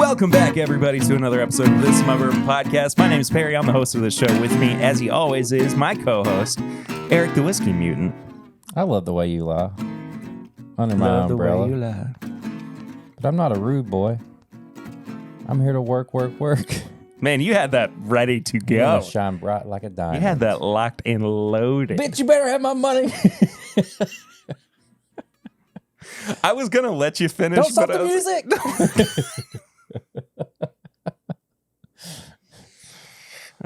Welcome back, everybody, to another episode of This Is My Bourbon Podcast. My name is Perry. I'm the host of the show. With me, as he always is, my co-host, Eric the Whiskey Mutant. I love the way you lie. Under my Love umbrella. the way you lie. But I'm not a rude boy. I'm here to work. Man, you had that ready to I'm go. gonna shine bright like a diamond. You had that locked and loaded. Bitch, you better have my money. I was going to let you finish. Don't stop but the music.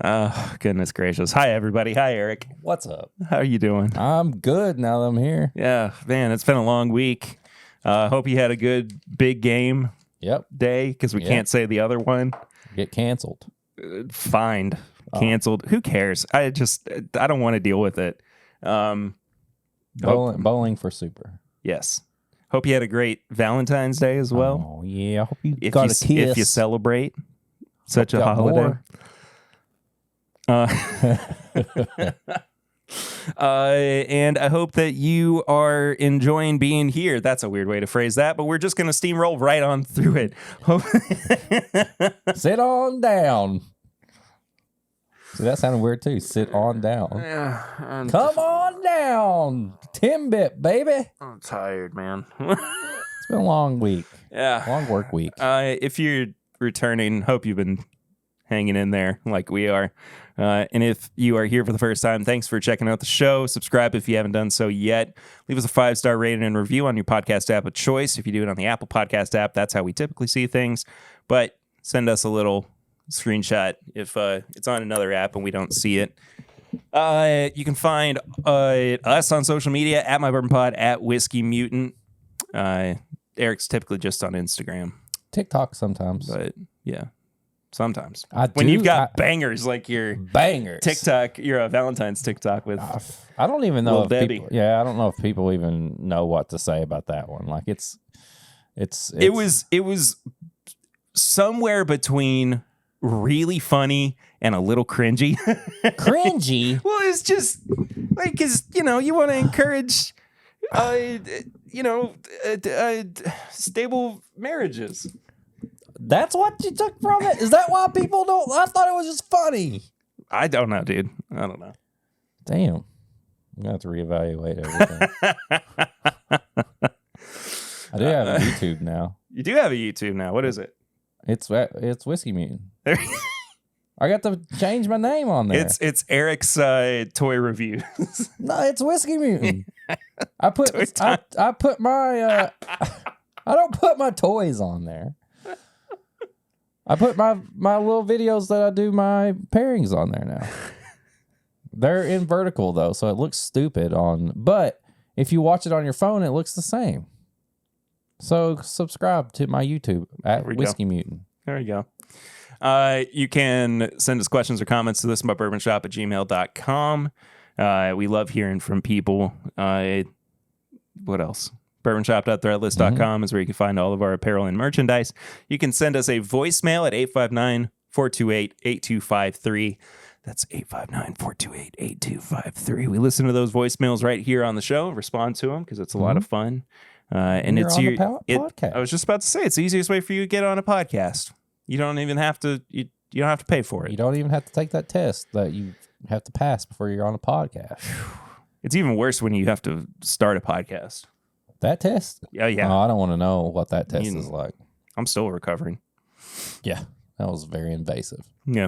Oh, goodness gracious. Hi, everybody. Hi, Eric. What's up? How are you doing? I'm good now that I'm here. Yeah, man, it's been a long week. Hope you had a good big game Yep. day, because we can't say the other one. Get canceled. Fined, canceled. Who cares? I don't want to deal with it. Bowling for super. Yes. Hope you had a great Valentine's Day as well. Oh, yeah. I hope you If got you, a kiss. if you celebrate such a got holiday. more. And I hope that you are enjoying being here. That's a weird way to phrase that, but we're just going to steamroll right on through it. Sit on down. See, that sounded weird too. Sit on down. Yeah, Come on down. TIMBP, baby. I'm tired, man. It's been a long week. Yeah. Long work week. If you're returning, hope you've been hanging in there like we are. And if you are here for the first time, thanks for checking out the show. Subscribe if you haven't done so yet. Leave us a 5-star rating and review on your podcast app of choice. If you do it on the Apple Podcast app, that's how we typically see things. But send us a little screenshot if it's on another app and we don't see it. You can find us on social media at My Bourbon Pod, at Whiskey Mutant. Eric's typically just on Instagram. TikTok sometimes. But yeah. Sometimes. When you've got bangers like your bangers. TikTok, you're a Valentine's TikTok with I don't even know Lil if Debbie. people, I don't know if people even know what to say about that one. Like it was somewhere between really funny and a little cringy. Cringy? Well, it's just like, cause you want to encourage stable marriages. That's what you took from it? Is that why people don't? I thought it was just funny. I don't know, dude. I don't know. Damn. I'm going to have to reevaluate everything. I do have a YouTube now. You do have a YouTube now. What is it? It's Whiskey Mutant. I got to change my name on there. It's Eric's toy reviews. No, it's Whiskey Mutant. I put my I don't put my toys on there. I put my little videos that I do my pairings on there now. They're in vertical though, so it looks stupid but if you watch it on your phone, it looks the same. So subscribe to my YouTube at Whiskey Mutant. There you go. You can send us questions or comments to thisismybourbonshop@gmail.com. We love hearing from people. What else? Bourbonshop.threadless.com is where you can find all of our apparel and merchandise. You can send us a voicemail at 859-428-8253. That's 859-428-8253. We listen to those voicemails right here on the show, respond to them because it's a lot of fun. And You're it's on your the podcast. I was just about to say it's the easiest way for you to get on a podcast. You don't even have to. You don't have to pay for it. You don't even have to take that test that you have to pass before you're on a podcast. It's even worse when you have to start a podcast. That test? Yeah. Oh, I don't want to know what that test is like. I'm still recovering. Yeah, that was very invasive. Yeah.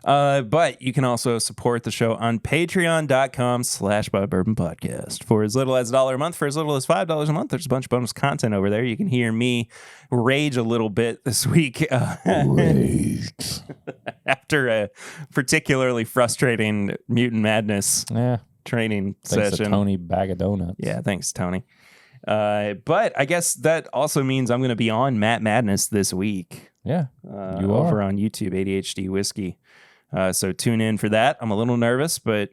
But you can also support the show on patreon.com/MyBourbonPodcast. For as little as $1 a month, for as little as $5 a month, there's a bunch of bonus content over there. You can hear me rage a little bit this week. After a particularly frustrating Mutant Madness training Thanks session. to Tony Bag of Donuts. Yeah, thanks, Tony. But I guess that also means I'm going to be on Matt Madness this week. Yeah, you over are. on YouTube, ADHD Whiskey. So tune in for that. I'm a little nervous, but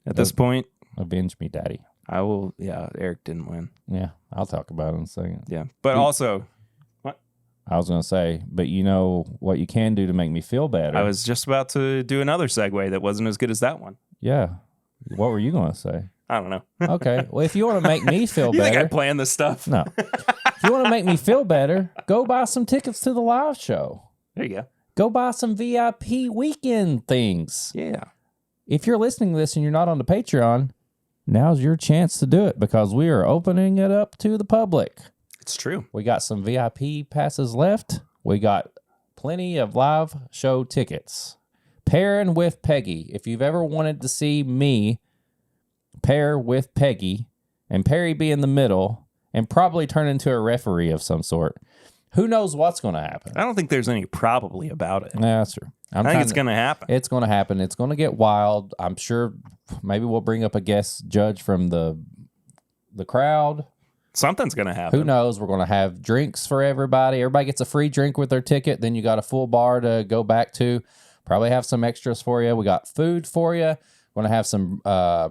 at this point, avenge me, Daddy. I will. Yeah, Eric didn't win. Yeah, I'll talk about it in a second. Yeah, but also, what? I was going to say, but you know what you can do to make me feel better. I was just about to do another segue that wasn't as good as that one. Yeah. What were you going to say? I don't know. Okay. Well, if you want to make me feel You better. think I planned this stuff? No. If you want to make me feel better, go buy some tickets to the live show. There you go. Go buy some VIP weekend things. Yeah. If you're listening to this and you're not on the Patreon, now's your chance to do it because we are opening it up to the public. It's true. We got some VIP passes left. We got plenty of live show tickets. Pairing with Peggy. If you've ever wanted to see me pair with Peggy and Perry be in the middle and probably turn into a referee of some sort, who knows what's going to happen? I don't think there's any probably about it. Yeah, that's true. I think it's going to happen. It's going to happen. It's going to get wild. I'm sure maybe we'll bring up a guest judge from the crowd. Something's going to happen. Who knows? We're going to have drinks for everybody. Everybody gets a free drink with their ticket. Then you got a full bar to go back to. Probably have some extras for you. We got food for you. We're going to have some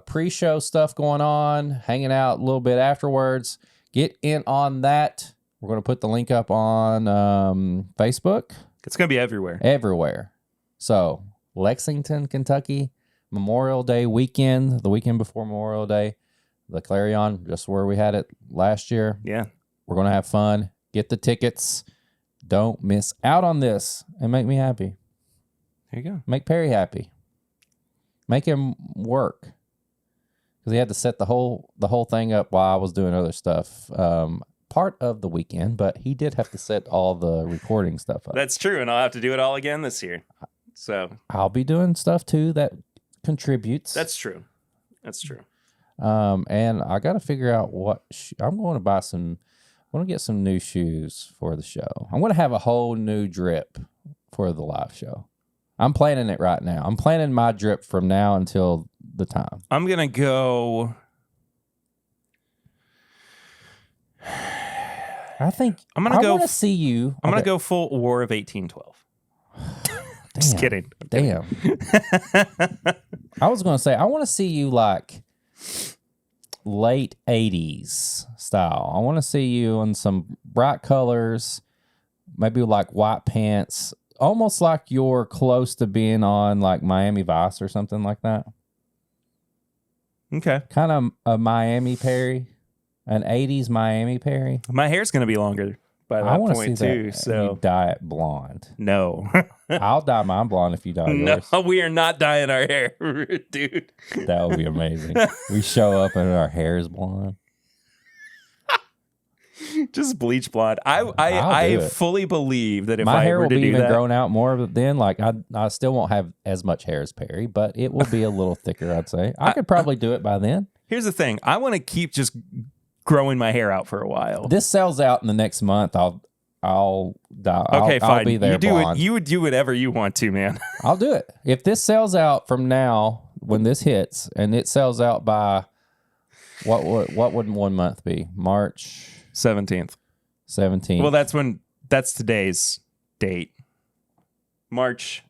pre-show stuff going on, hanging out a little bit afterwards. Get in on that. We're going to put the link up on Facebook. It's going to be everywhere. Everywhere. So, Lexington, Kentucky, Memorial Day weekend, the weekend before Memorial Day, the Clarion, just where we had it last year. Yeah. We're going to have fun. Get the tickets. Don't miss out on this and make me happy. There you go. Make Perry happy. Make him work. Because he had to set the whole thing up while I was doing other stuff. Part of the weekend, but he did have to set all the recording stuff up. That's true, and I'll have to do it all again this year. So I'll be doing stuff too that contributes. That's true. That's true. And I got to figure out what I'm going to buy some. I want to get some new shoes for the show. I'm going to have a whole new drip for the live show. I'm planning it right now. I'm planning my drip from now until the time. I'm going to go. I think I'm going to go. I want to see you. I'm going to go full War of 1812. Just kidding. Damn. I was going to say, I want to see you like late 80s style. I want to see you in some bright colors, maybe like white pants, almost like you're close to being on like Miami Vice or something like that. Okay. Kind of a Miami Perry, an 80s Miami Perry. My hair's going to be longer by that point too. So you dye it blonde. No. I'll dye mine blonde if you dye yours. No, we are not dyeing our hair, dude. That would be amazing. We show up and our hair is blonde. Just bleach blonde. I fully believe that if my I hair were will to be do even that, grown out more then. Like I still won't have as much hair as Perry, but it will be a little thicker, I'd say. I could probably do it by then. Here's the thing. I want to keep just growing my hair out for a while. This sells out in the next month. I'll die. Okay, fine. I'll be there. You would do whatever you want to, man. I'll do it. If this sells out from now, when this hits, and it sells out by what would 1 month be? March 17th. 17th. Well, that's today's date. March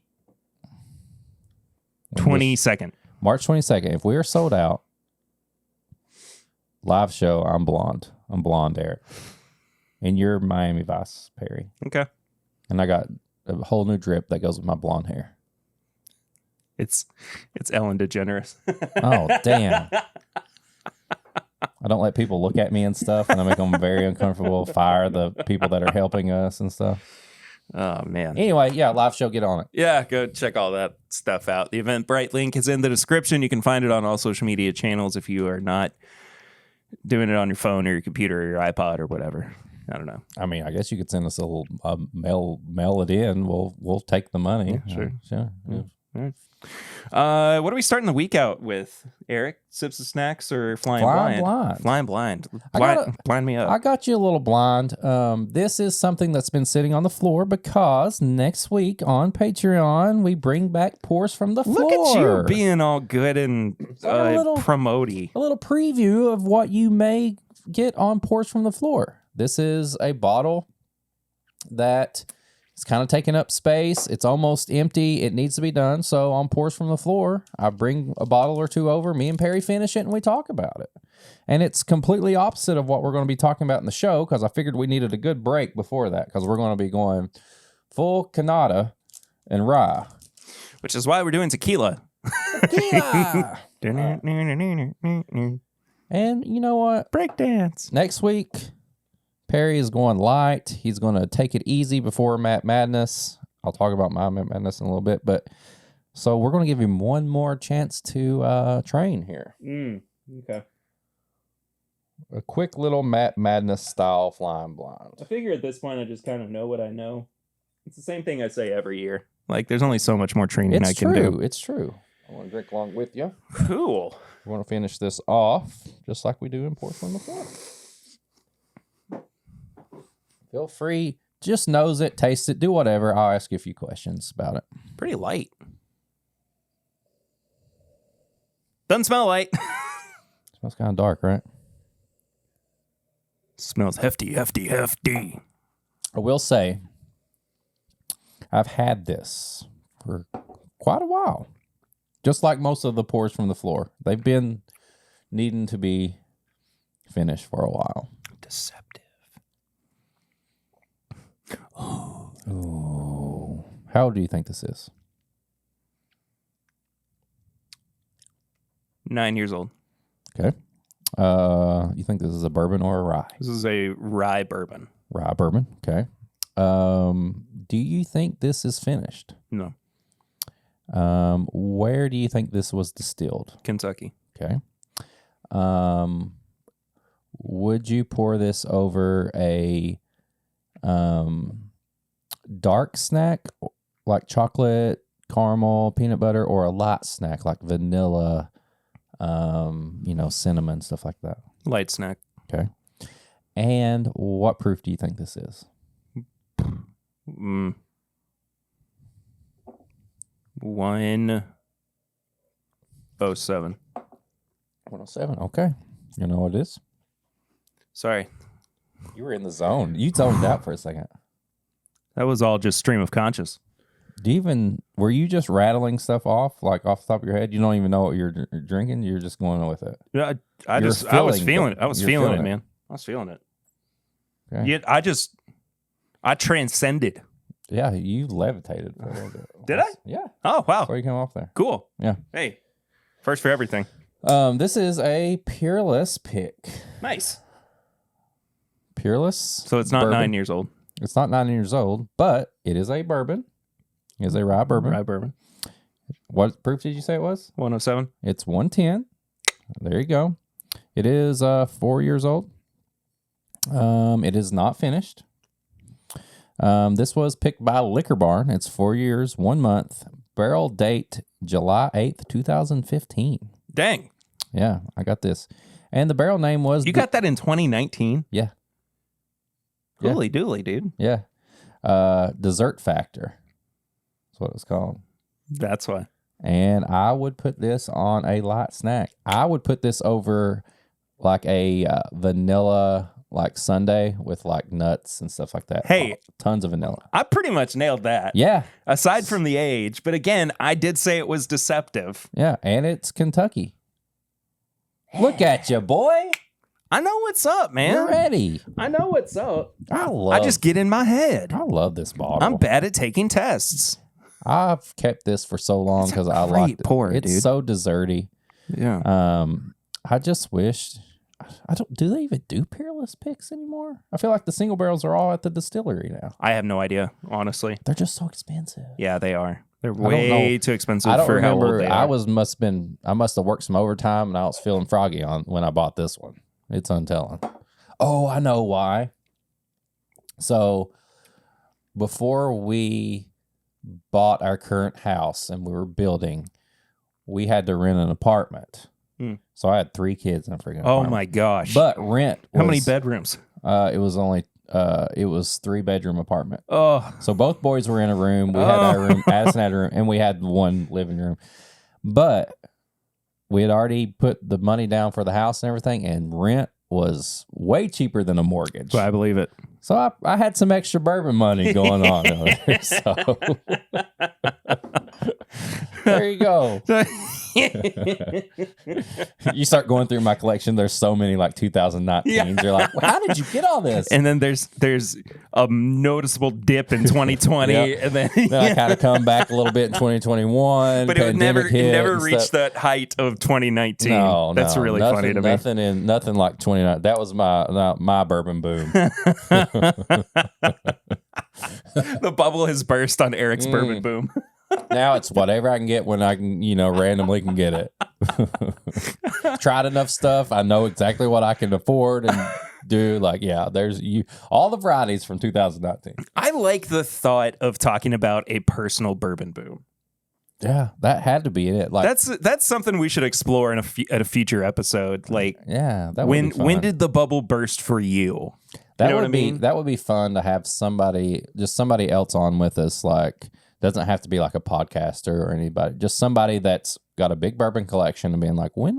22nd. March 22nd. If we are sold out, live show, I'm blonde. I'm blonde, Eric. And you're Miami Vice, Perry. Okay. And I got a whole new drip that goes with my blonde hair. It's Ellen DeGeneres. Oh, damn. I don't let people look at me and stuff, and I make them very uncomfortable, fire the people that are helping us and stuff. Oh, man. Anyway, yeah, live show, get on it. Yeah, go check all that stuff out. The Eventbrite link is in the description. You can find it on all social media channels if you are not doing it on your phone or your computer or your iPod or whatever. I don't know. I mean, I guess you could send us a little mail it in. We'll take the money. Yeah, sure. Sure. Yeah. All right. What are we starting the week out with, Eric? Sips of snacks or flying blind? Flying blind. Blind me up. I got you a little blind. This is something that's been sitting on the floor because next week on Patreon, we bring back Pours from the Floor. Look at you being all good and promoty. A little preview of what you may get on Pours from the Floor. This is a bottle that is kind of taking up space. It's almost empty. It needs to be done. So on Pours from the Floor, I bring a bottle or two over. Me and Perry finish it and we talk about it. And it's completely opposite of what we're going to be talking about in the show because I figured we needed a good break before that because we're going to be going full Canada and rye. Which is why we're doing tequila. Tequila! And you know what? Breakdance. Next week, Perry is going light. He's going to take it easy before Matt Madness. I'll talk about my Matt Madness in a little bit, but so we're going to give him one more chance to train here. Okay. A quick little Matt Madness style flying blind. I figure at this point I just kind of know what I know. It's the same thing I say every year. Like, there's only so much more training I can do. It's true. I want to drink along with you. Cool. We want to finish this off just like we do in Porcelain before. Feel free. Just nose it, taste it, do whatever. I'll ask you a few questions about it. Pretty light. Doesn't smell light. Smells kind of dark, right? Smells hefty. I will say, I've had this for quite a while. Just like most of the pours from the floor. They've been needing to be finished for a while. Deceptive. Oh. How old do you think this is? 9 years old. Okay. You think this is a bourbon or a rye? This is a rye bourbon. Rye bourbon. Okay. Do you think this is finished? No. Where do you think this was distilled? Kentucky. Okay. Would you pour this over a dark snack like chocolate, caramel, peanut butter, or a light snack like vanilla, cinnamon, stuff like that? Light snack. Okay. And what proof do you think this is? 107. 107. Okay. You know what it is? Sorry. You were in the zone. You zoned out for a second. That was all just stream of conscious. Were you just rattling stuff off, like off the top of your head? You don't even know what you're drinking. You're just going with it. Yeah, I was feeling it. I was feeling it, man. I was feeling it. Okay. Yet I transcended. Yeah, you levitated for a little bit. Did I? Yeah. Oh, wow. Before you came off there. Cool. Yeah. Hey, first for everything. This is a Peerless pick. Nice. Peerless. So it's not bourbon. 9 years old. It's not 9 years old, but it is a bourbon. It is a rye bourbon. Rye bourbon. What proof did you say it was? 107. It's 110. There you go. It is 4 years old. It is not finished. This was picked by Liquor Barn. It's 4 years, 1 month. Barrel date July 8th, 2015. Dang. Yeah, I got this. And the barrel name was... You got that in 2019? Yeah. Holy dooly, dude. Yeah. Dessert Factor. That's what it's called. That's why. And I would put this on a light snack. I would put this over like a vanilla like sundae with like nuts and stuff like that. Hey. Tons of vanilla. I pretty much nailed that. Yeah. Aside from the age. But again, I did say it was deceptive. Yeah. And it's Kentucky. Look at you, boy. I know what's up, man. You're ready. I know what's up. I just get in my head. I love this bottle. I'm bad at taking tests. I've kept this for so long because I like it. Pour, it's dude. so desserty. Yeah. I just wish do they even do Peerless picks anymore? I feel like the single barrels are all at the distillery now. I have no idea, honestly. They're just so expensive. Yeah, they are. They're way too expensive for how old they are. I must have worked some overtime and I was feeling froggy when I bought this one. It's untelling. Oh, I know why. So before we bought our current house and we were building, we had to rent an apartment. So I had 3 kids in a freaking apartment. Oh my gosh. But rent was, how many bedrooms? It was only it was 3-bedroom apartment. Oh. So both boys were in a room. We had our room, Addison had a room, and we had 1 living room. But we had already put the money down for the house and everything, and rent was way cheaper than a mortgage. I believe it. So I had some extra bourbon money going on over there. So There you go. You start going through my collection. There's so many like 2019s. Yeah. You're like, well, how did you get all this? And then there's a noticeable dip in 2020, Yep. and then I kind of come back a little bit in 2021. but it never reached stuff. that height of 2019. No, That's no, really nothing, funny to me. Nothing like 29. That was my bourbon boom. The bubble has burst on Eric's bourbon boom. Now it's whatever I can get when I can, randomly can get it. Tried enough stuff. I know exactly what I can afford and do. Like, yeah, there's all the varieties from 2019. I like the thought of talking about a personal bourbon boom. Yeah, that had to be it. Like That's something we should explore in at a future episode. Like, yeah, that when would be fun. when did the bubble burst for you? That You know would what I mean? That would be fun to have somebody else on with us. Like, doesn't have to be like a podcaster or anybody. Just somebody that's got a big bourbon collection and being like, what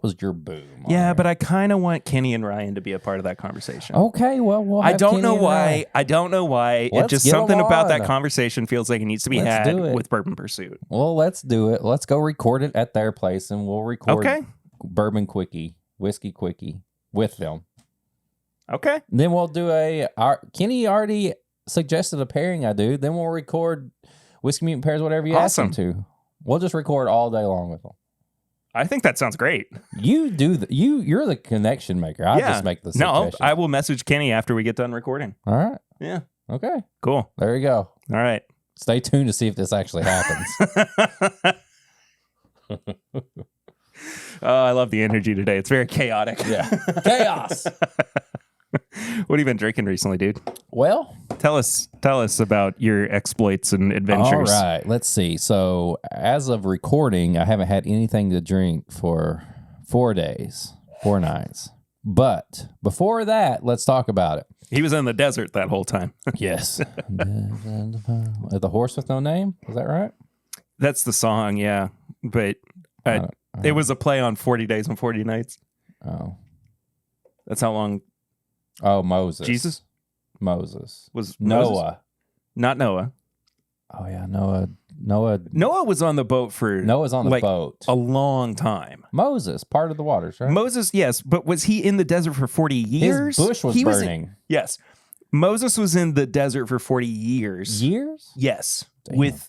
was your boom? Yeah, but I kind of want Kenny and Ryan to be a part of that conversation. Okay, well, we'll I have don't Kenny know and why. Ryan. I don't know why. Let's It's just get 'em something about that on. conversation feels like it needs to be Let's had do it. with Bourbon Pursuit. Well, let's do it. Let's go record it at their place, and we'll record Okay. Bourbon Quickie, Whiskey Quickie with them. Okay. Then we'll do Kenny already suggested a pairing I do. Then we'll record Whiskey Mutant Pairs, whatever you ask Awesome. them to. We'll just record all day long with them. I think that sounds great. You do you're the connection maker. I just make the No, suggestion. I will message Kenny after we get done recording. All right. Yeah. Okay. Cool. There you go. All right. Stay tuned to see if this actually happens. Oh, I love the energy today. It's very chaotic. Yeah. Chaos. What have you been drinking recently, dude? Well, Tell us about your exploits and adventures. all right. Let's see. So, as of recording, I haven't had anything to drink for 4 days, 4 nights. But before that, let's talk about it. He was in the desert that whole time. Yes. The Horse with No Name. Is that right? That's the song, yeah. But it was a play on 40 Days and 40 Nights. Oh. That's how long Oh, Moses. Jesus Moses. was. Noah. Moses? Not Noah. Oh, yeah. Noah Noah was on the boat for Noah's on the like boat. a long time. Moses, part of the waters, right? Moses, yes, but was he in the desert for 40 years? His bush was He burning. Yes. Moses was in the desert for 40 years. Years? Yes. Damn. With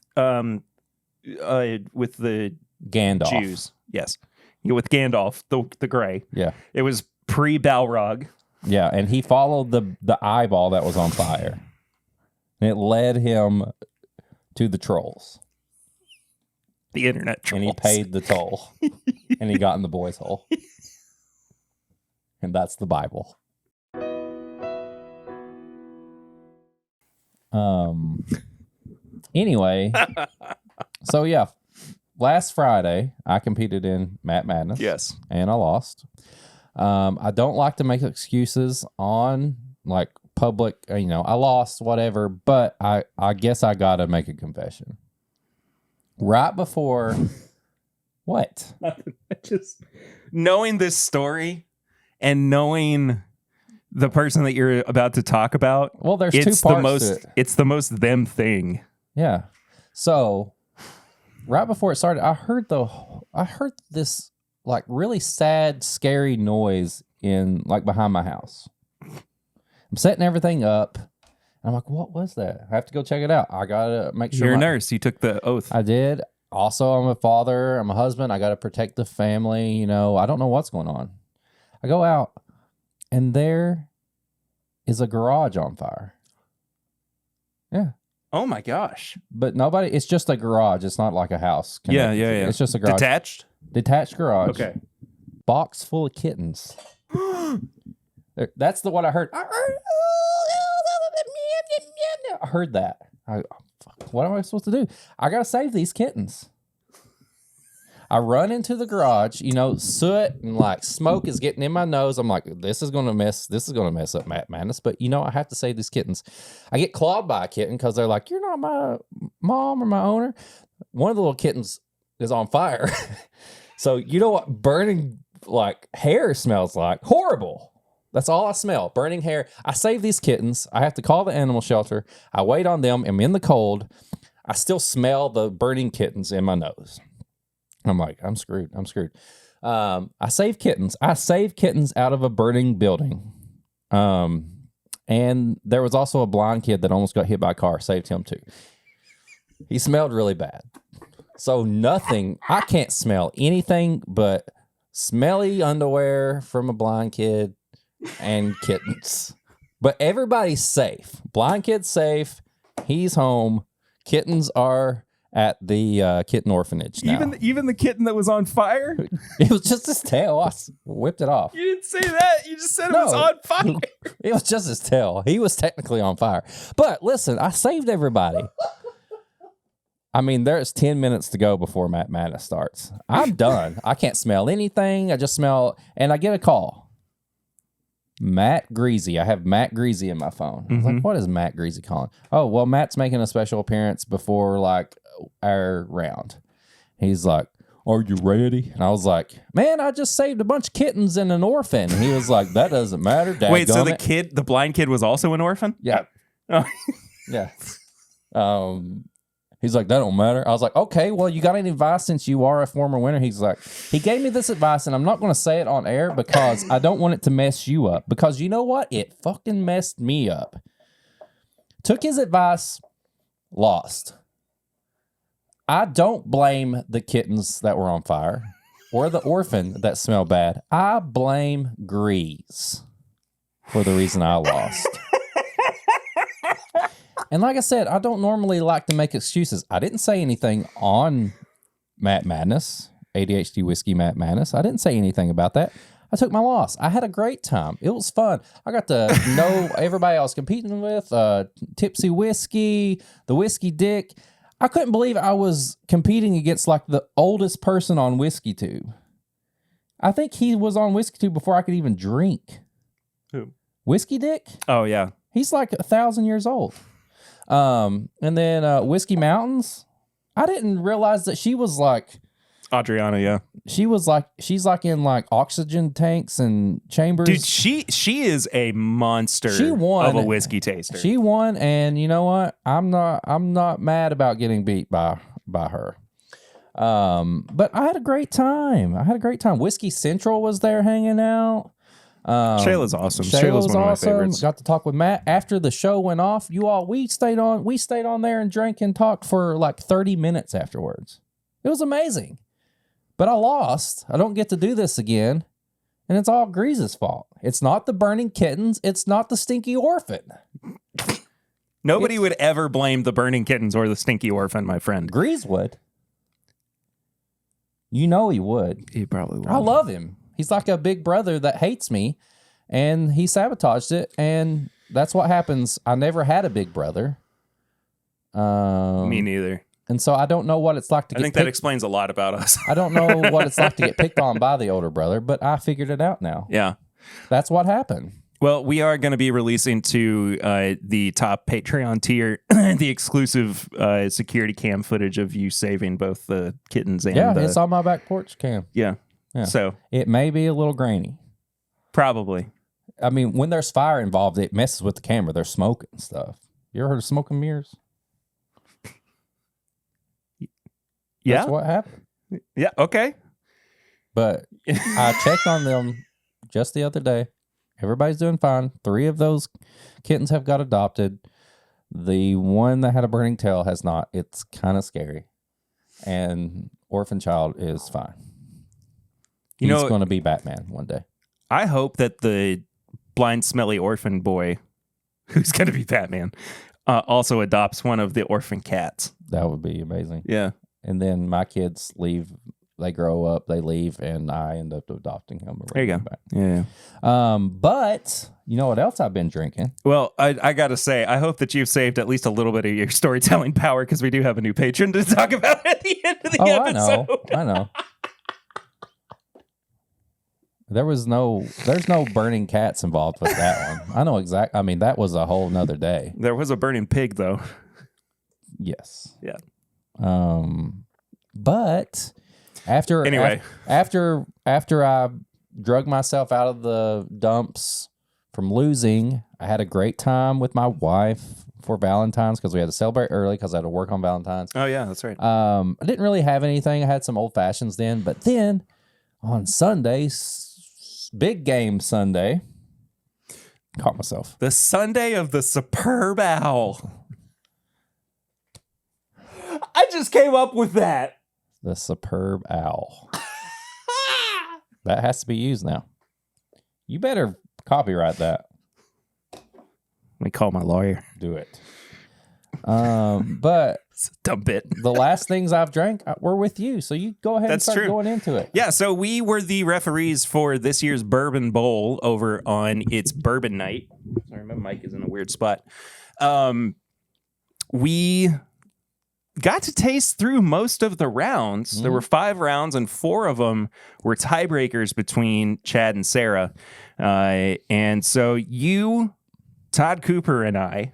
the Gandalf. Jews. Yes. Yeah, with Gandalf, the gray. Yeah. It was pre-Balrog. Yeah, and he followed the eyeball that was on fire. And it led him to the trolls. The internet trolls. And he paid the toll. And he got in the boy's hole. And that's the Bible. Anyway, so yeah, last Friday I competed in Matt Madness. Yes. And I lost. I don't like to make excuses on like public, I lost, whatever, but I guess I got to make a confession. Right before, what? Just knowing this story and knowing the person that you're about to talk about. Well, there's two parts to it. It's the most them thing. Yeah. So right before it started, I heard this like really sad, scary noise in like behind my house. I'm setting everything up. And I'm like, what was that? I have to go check it out. I gotta make sure. You're a nurse. You took the oath. I did. Also, I'm a father. I'm a husband. I got to protect the family. I don't know what's going on. I go out, and there is a garage on fire. Yeah. Oh my gosh. But nobody. It's just a garage. It's not like a house. Yeah. It's just a garage. Detached Garage. Okay. Box full of kittens. That's what I heard. I heard that. What am I supposed to do? I gotta save these kittens. I run into the garage, soot and like smoke is getting in my nose. I'm like, this is gonna mess up Matt Madness. But I have to save these kittens. I get clawed by a kitten because they're like, you're not my mom or my owner. One of the little kittens is on fire. So you know what burning like hair smells like? Horrible. That's all I smell. Burning hair. I save these kittens. I have to call the animal shelter. I wait on them. I'm in the cold. I still smell the burning kittens in my nose. I'm like, I'm screwed. I save kittens. I save kittens out of a burning building. And there was also a blind kid that almost got hit by a car. Saved him too. He smelled really bad. So I can't smell anything but smelly underwear from a blind kid and kittens. But everybody's safe. Blind kid's safe. He's home. Kittens are at the kitten orphanage now. Even the kitten that was on fire? It was just his tail. I whipped it off. You didn't say that. You just said it was on fire. It was just his tail. He was technically on fire. But listen, I saved everybody. I mean, there's 10 minutes to go before Matt Madness starts. I'm done. I can't smell anything. I just smell, and I get a call. Matt Greasy. I have Matt Greasy in my phone. I was like, what is Matt Greasy calling? Oh, well, Matt's making a special appearance before like our round. He's like, are you ready? And I was like, man, I just saved a bunch of kittens in an orphan. And he was like, that doesn't matter. Wait, so the blind kid was also an orphan? Yeah. Oh. Yeah. He's like, that don't matter. I was like, okay, well, you got any advice since you are a former winner? He's like, he gave me this advice, and I'm not going to say it on air because I don't want it to mess you up. Because you know what? It fucking messed me up. Took his advice, lost. I don't blame the kittens that were on fire or the orphan that smelled bad. I blame Grease for the reason I lost. And like I said, I don't normally like to make excuses. I didn't say anything on Matt Madness, ADHD Whiskey Matt Madness. I didn't say anything about that. I took my loss. I had a great time. It was fun. I got to know everybody I was competing with, Tipsy Whiskey, the Whiskey Dick. I couldn't believe I was competing against like the oldest person on Whiskey Tube. I think he was on Whiskey Tube before I could even drink. Who? Whiskey Dick? Oh, yeah. He's like 1,000 years old. And then Whiskey Mountains. I didn't realize that she was like Adriana, yeah. She's like in like oxygen tanks and chambers. Dude, she is a monster of a whiskey taster. She won, and you know what? I'm not mad about getting beat by her. But I had a great time. Whiskey Central was there hanging out. Shayla's awesome. Shayla's one of my awesome. favorites. Got to talk with Matt after the show went off. We stayed on there and drank and talked for like 30 minutes afterwards. It was amazing. But I lost. I don't get to do this again. And it's all Grease's fault. It's not the burning kittens. It's not the stinky orphan. Nobody would ever blame the burning kittens or the stinky orphan, my friend. Grease would. You know he would. He probably would. I love him. He's like a big brother that hates me, and he sabotaged it, and that's what happens. I never had a big brother. Me neither. And so I don't know what it's like to get I think that explains a lot about us. I don't know what it's like to get picked on by the older brother, but I figured it out now. Yeah. That's what happened. Well, we are going to be releasing to the top Patreon tier the exclusive security cam footage of you saving both the kittens and it's on my back porch cam. Yeah. Yeah. So it may be a little grainy. Probably. I mean, when there's fire involved, it messes with the camera. There's smoke and stuff. You ever heard of smoke and mirrors? Yeah. That's what happened. Yeah. Okay. But I checked on them just the other day. Everybody's doing fine. 3 of those kittens have got adopted. The one that had a burning tail has not. It's kind of scary. And orphan child is fine. He's going to be Batman one day. I hope that the blind, smelly orphan boy, who's going to be Batman, also adopts one of the orphan cats. That would be amazing. Yeah. And then my kids leave. They grow up, they leave, and I end up adopting him. There you go. Back. Yeah. But you know what else I've been drinking? Well, I got to say, I hope that you've saved at least a little bit of your storytelling power, because we do have a new patron to talk about at the end of the episode. I know. There's no burning cats involved with that one. I know exactly. I mean, that was a whole nother day. There was a burning pig, though. Yes. Yeah. But after I drug myself out of the dumps from losing, I had a great time with my wife for Valentine's because we had to celebrate early because I had to work on Valentine's. Oh, yeah, that's right. I didn't really have anything. I had some old fashions then, but then on Sunday, big game Sunday, caught myself. The Sunday of the Superb Owl. I just came up with that. The Superb Owl. That has to be used now. You better copyright that. Let me call my lawyer. Do it. But It's a dumb bit. the last things I've drank were with you, so you go ahead That's and start true. going into it. Yeah, so we were the referees for this year's Bourbon Bowl over on its Bourbon Night. Sorry, my mic is in a weird spot. We got to taste through most of the rounds. There were 5 rounds, and 4 of them were tiebreakers between Chad and Sarah. And so you, Todd Cooper, and I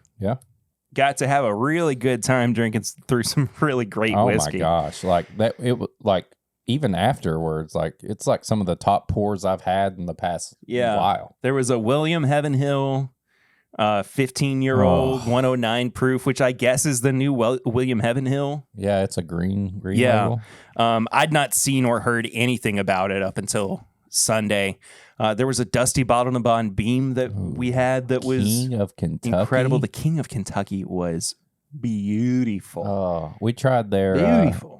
got to have a really good time drinking through some really great whiskey. Oh my gosh. Like that, it was like even afterwards, like it's like some of the top pours I've had in the past while. There was a William Heavenhill 15-year-old 109 proof, which I guess is the new William Heavenhill. Yeah, it's a green Yeah. label. I'd not seen or heard anything about it up until Sunday. There was a Dusty Bottle and Bond Beam that we had that was King of Kentucky. incredible. The King of Kentucky was beautiful. Oh, we tried their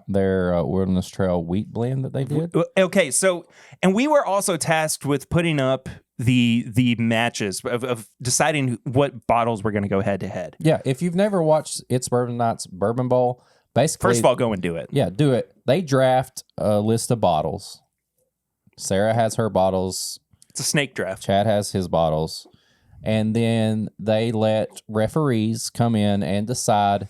Wilderness Trail wheat blend that they did. Okay, so and we were also tasked with putting up the matches of deciding what bottles were going to go head to head. Yeah, if you've never watched It's Bourbon Night's Bourbon Bowl, basically, First of all, go and do it. Yeah, do it. They draft a list of bottles. Sarah has her bottles. It's a snake draft. Chad has his bottles. And then they let referees come in and decide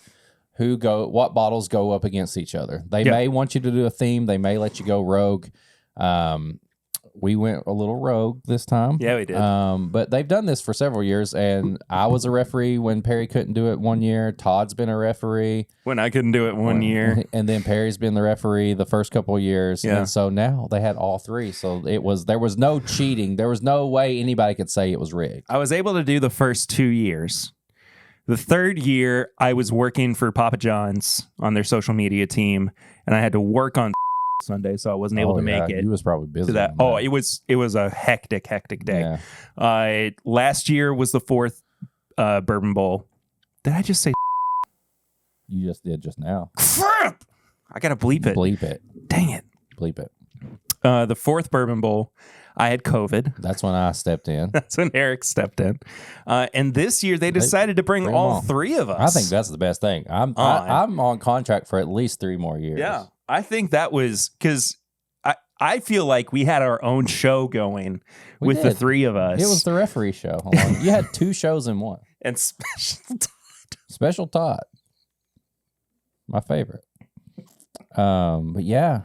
what bottles go up against each other. They may want you to do a theme. They may let you go rogue. We went a little rogue this time. Yeah, we did. But they've done this for several years, and I was a referee when Perry couldn't do it one year. Todd's been a referee. When I couldn't do it one year. And then Perry's been the referee the first couple of years. Yeah. And so now they had all 3. So there was no cheating. There was no way anybody could say it was rigged. I was able to do the first 2 years. The 3rd year, I was working for Papa John's on their social media team, and I had to work on Sunday, so I wasn't able to make it. You was probably busy. To that. Oh, it was a hectic day. Yeah. Last year was the 4th Bourbon Bowl. Did I just say? You just did just now. Crap! I gotta bleep it. Bleep it. Dang it. Bleep it. The 4th Bourbon Bowl, I had COVID. That's when I stepped in. That's when Eric stepped in. And this year they decided to bring all 3 of us. I think that's the best thing. I'm on contract for at least 3 more years. Yeah. I think that was because I feel like we had our own show going with the 3 of us. It was the referee show. You had 2 shows in one. And Special Todd. Special Todd. My favorite. But yeah.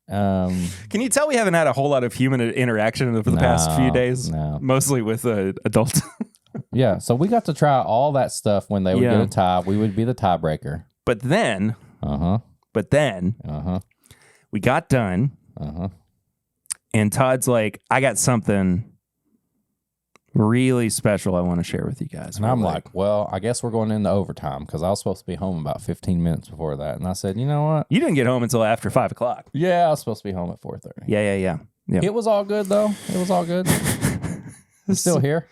Can you tell we haven't had a whole lot of human interaction over the past few days? No. Mostly with adults. Yeah. So we got to try all that stuff when they would get a tie. We would be the tiebreaker. But then... we got done, and Todd's like, I got something really special I want to share with you guys. And I'm like, well, I guess we're going into overtime because I was supposed to be home about 15 minutes before that. And I said, you know what? You didn't get home until after 5 o'clock. Yeah, I was supposed to be home at 4:30. Yeah. It was all good, though. It was all good. It's still here.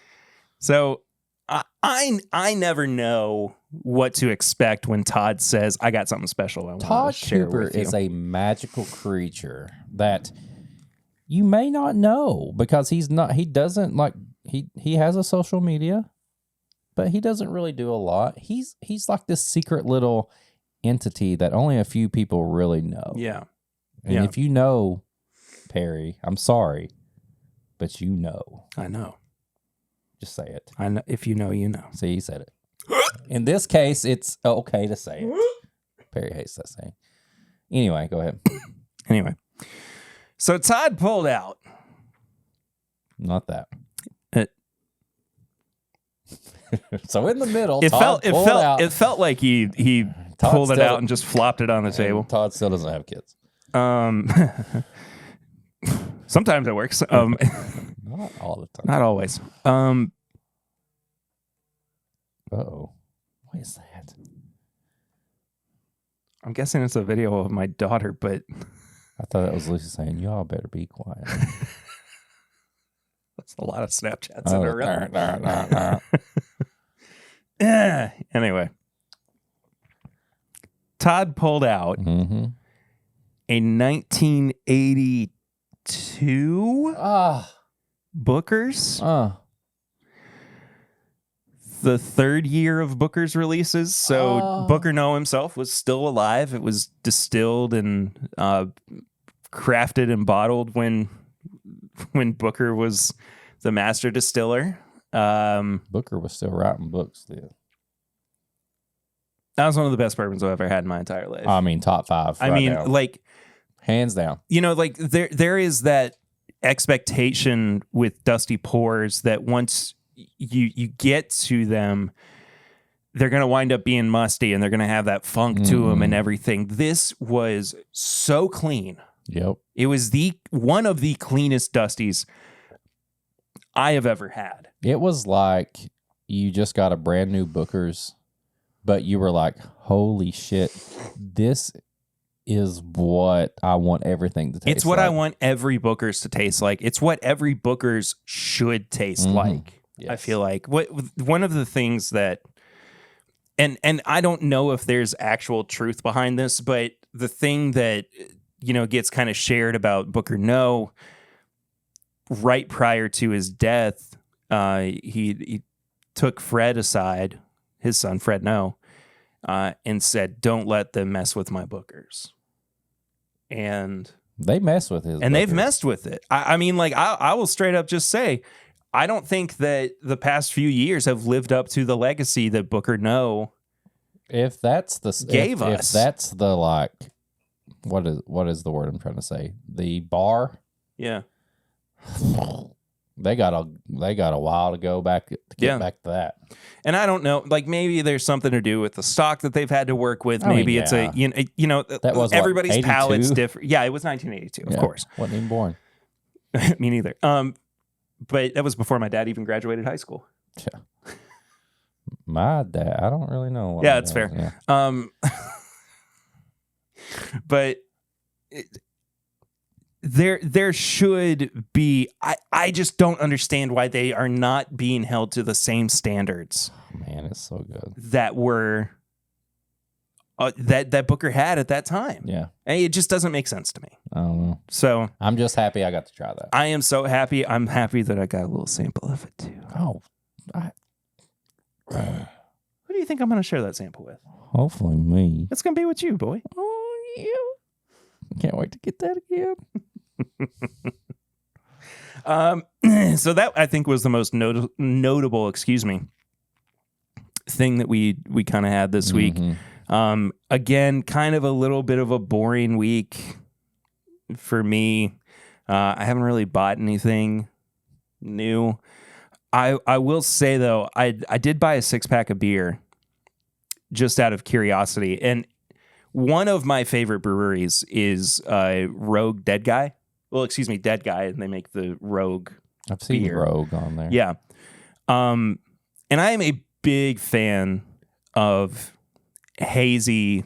So I never know what to expect when Todd says, I got something special I want to share Cooper with you. is a magical creature that you may not know because he has a social media, but he doesn't really do a lot. He's like this secret little entity that only a few people really know. Yeah. And if you know Perry, I'm sorry, but you know. I know. Just say it. I know. If you know, you know. See, he said it. In this case, it's okay to say it. Perry hates that saying. Anyway, go ahead. Anyway. So Todd pulled out. Not that. It, So in the middle, it Todd pulled out. It felt like he Todd pulled it still- out and just flopped it on the table. Todd still doesn't have kids. Sometimes it works. Not all the time. Not always. Uh-oh. What is that? I'm guessing it's a video of my daughter, but I thought that was Lucy saying, "Y'all better be quiet." that's a lot of Snapchats in a row. Anyway, Todd pulled out Mm-hmm. a 1982 Booker's. The third year of Booker's releases. So Booker No himself was still alive. It was distilled and crafted and bottled when Booker was the master distiller. Booker was still writing books then. That was one of the best bourbons I've ever had in my entire life. I mean, top 5. I mean, now. like, hands down. you know, like there is that expectation with Dusty Pours that once you get to them, they're going to wind up being musty and they're going to have that funk to them and everything. This was so clean. Yep. It was one of the cleanest Dusties I have ever had. It was like you just got a brand new Booker's, but you were like, holy shit, this is what I want everything to taste like. It's what I want every Booker's to taste like. It's what every Booker's should taste like. Yes. I feel like one of the things that, and I don't know if there's actual truth behind this, but the thing that, gets kind of shared about Booker No, right prior to his death, he took Fred aside, his son Fred No, and said, "Don't let them mess with my Bookers." And they mess with his, and they've messed with it. I mean, like I will straight up just say, I don't think that the past few years have lived up to the legacy that Booker No if that's the gave us. If that's the like, what is the word I'm trying to say? The bar. Yeah. They got a while to go back to get back to that. And I don't know, like maybe there's something to do with the stock that they've had to work with. Maybe it's that was everybody's palate's different. Yeah, it was 1982, of course. Wasn't even born. Me neither. But that was before my dad even graduated high school. Yeah. My dad, I don't really know. Yeah, that's fair. Yeah. But there should be. I just don't understand why they are not being held to the same standards. Oh, man, it's so good. That were that Booker had at that time. Yeah, and it just doesn't make sense to me. I don't know. So I'm just happy I got to try that. I am so happy. I'm happy that I got a little sample of it too. Oh, who do you think I'm going to share that sample with? Hopefully me. It's going to be with you, boy. Oh yeah. Can't wait to get that again. So that I think was the most notable, thing that we kind of had this week. Again, kind of a little bit of a boring week for me. I haven't really bought anything new. I will say though, I did buy a 6-pack of beer just out of curiosity, and one of my favorite breweries is Rogue Dead Guy. Well, Dead Guy, and they make the Rogue. I've seen beer. Rogue on there. Yeah. And I am a big fan of hazy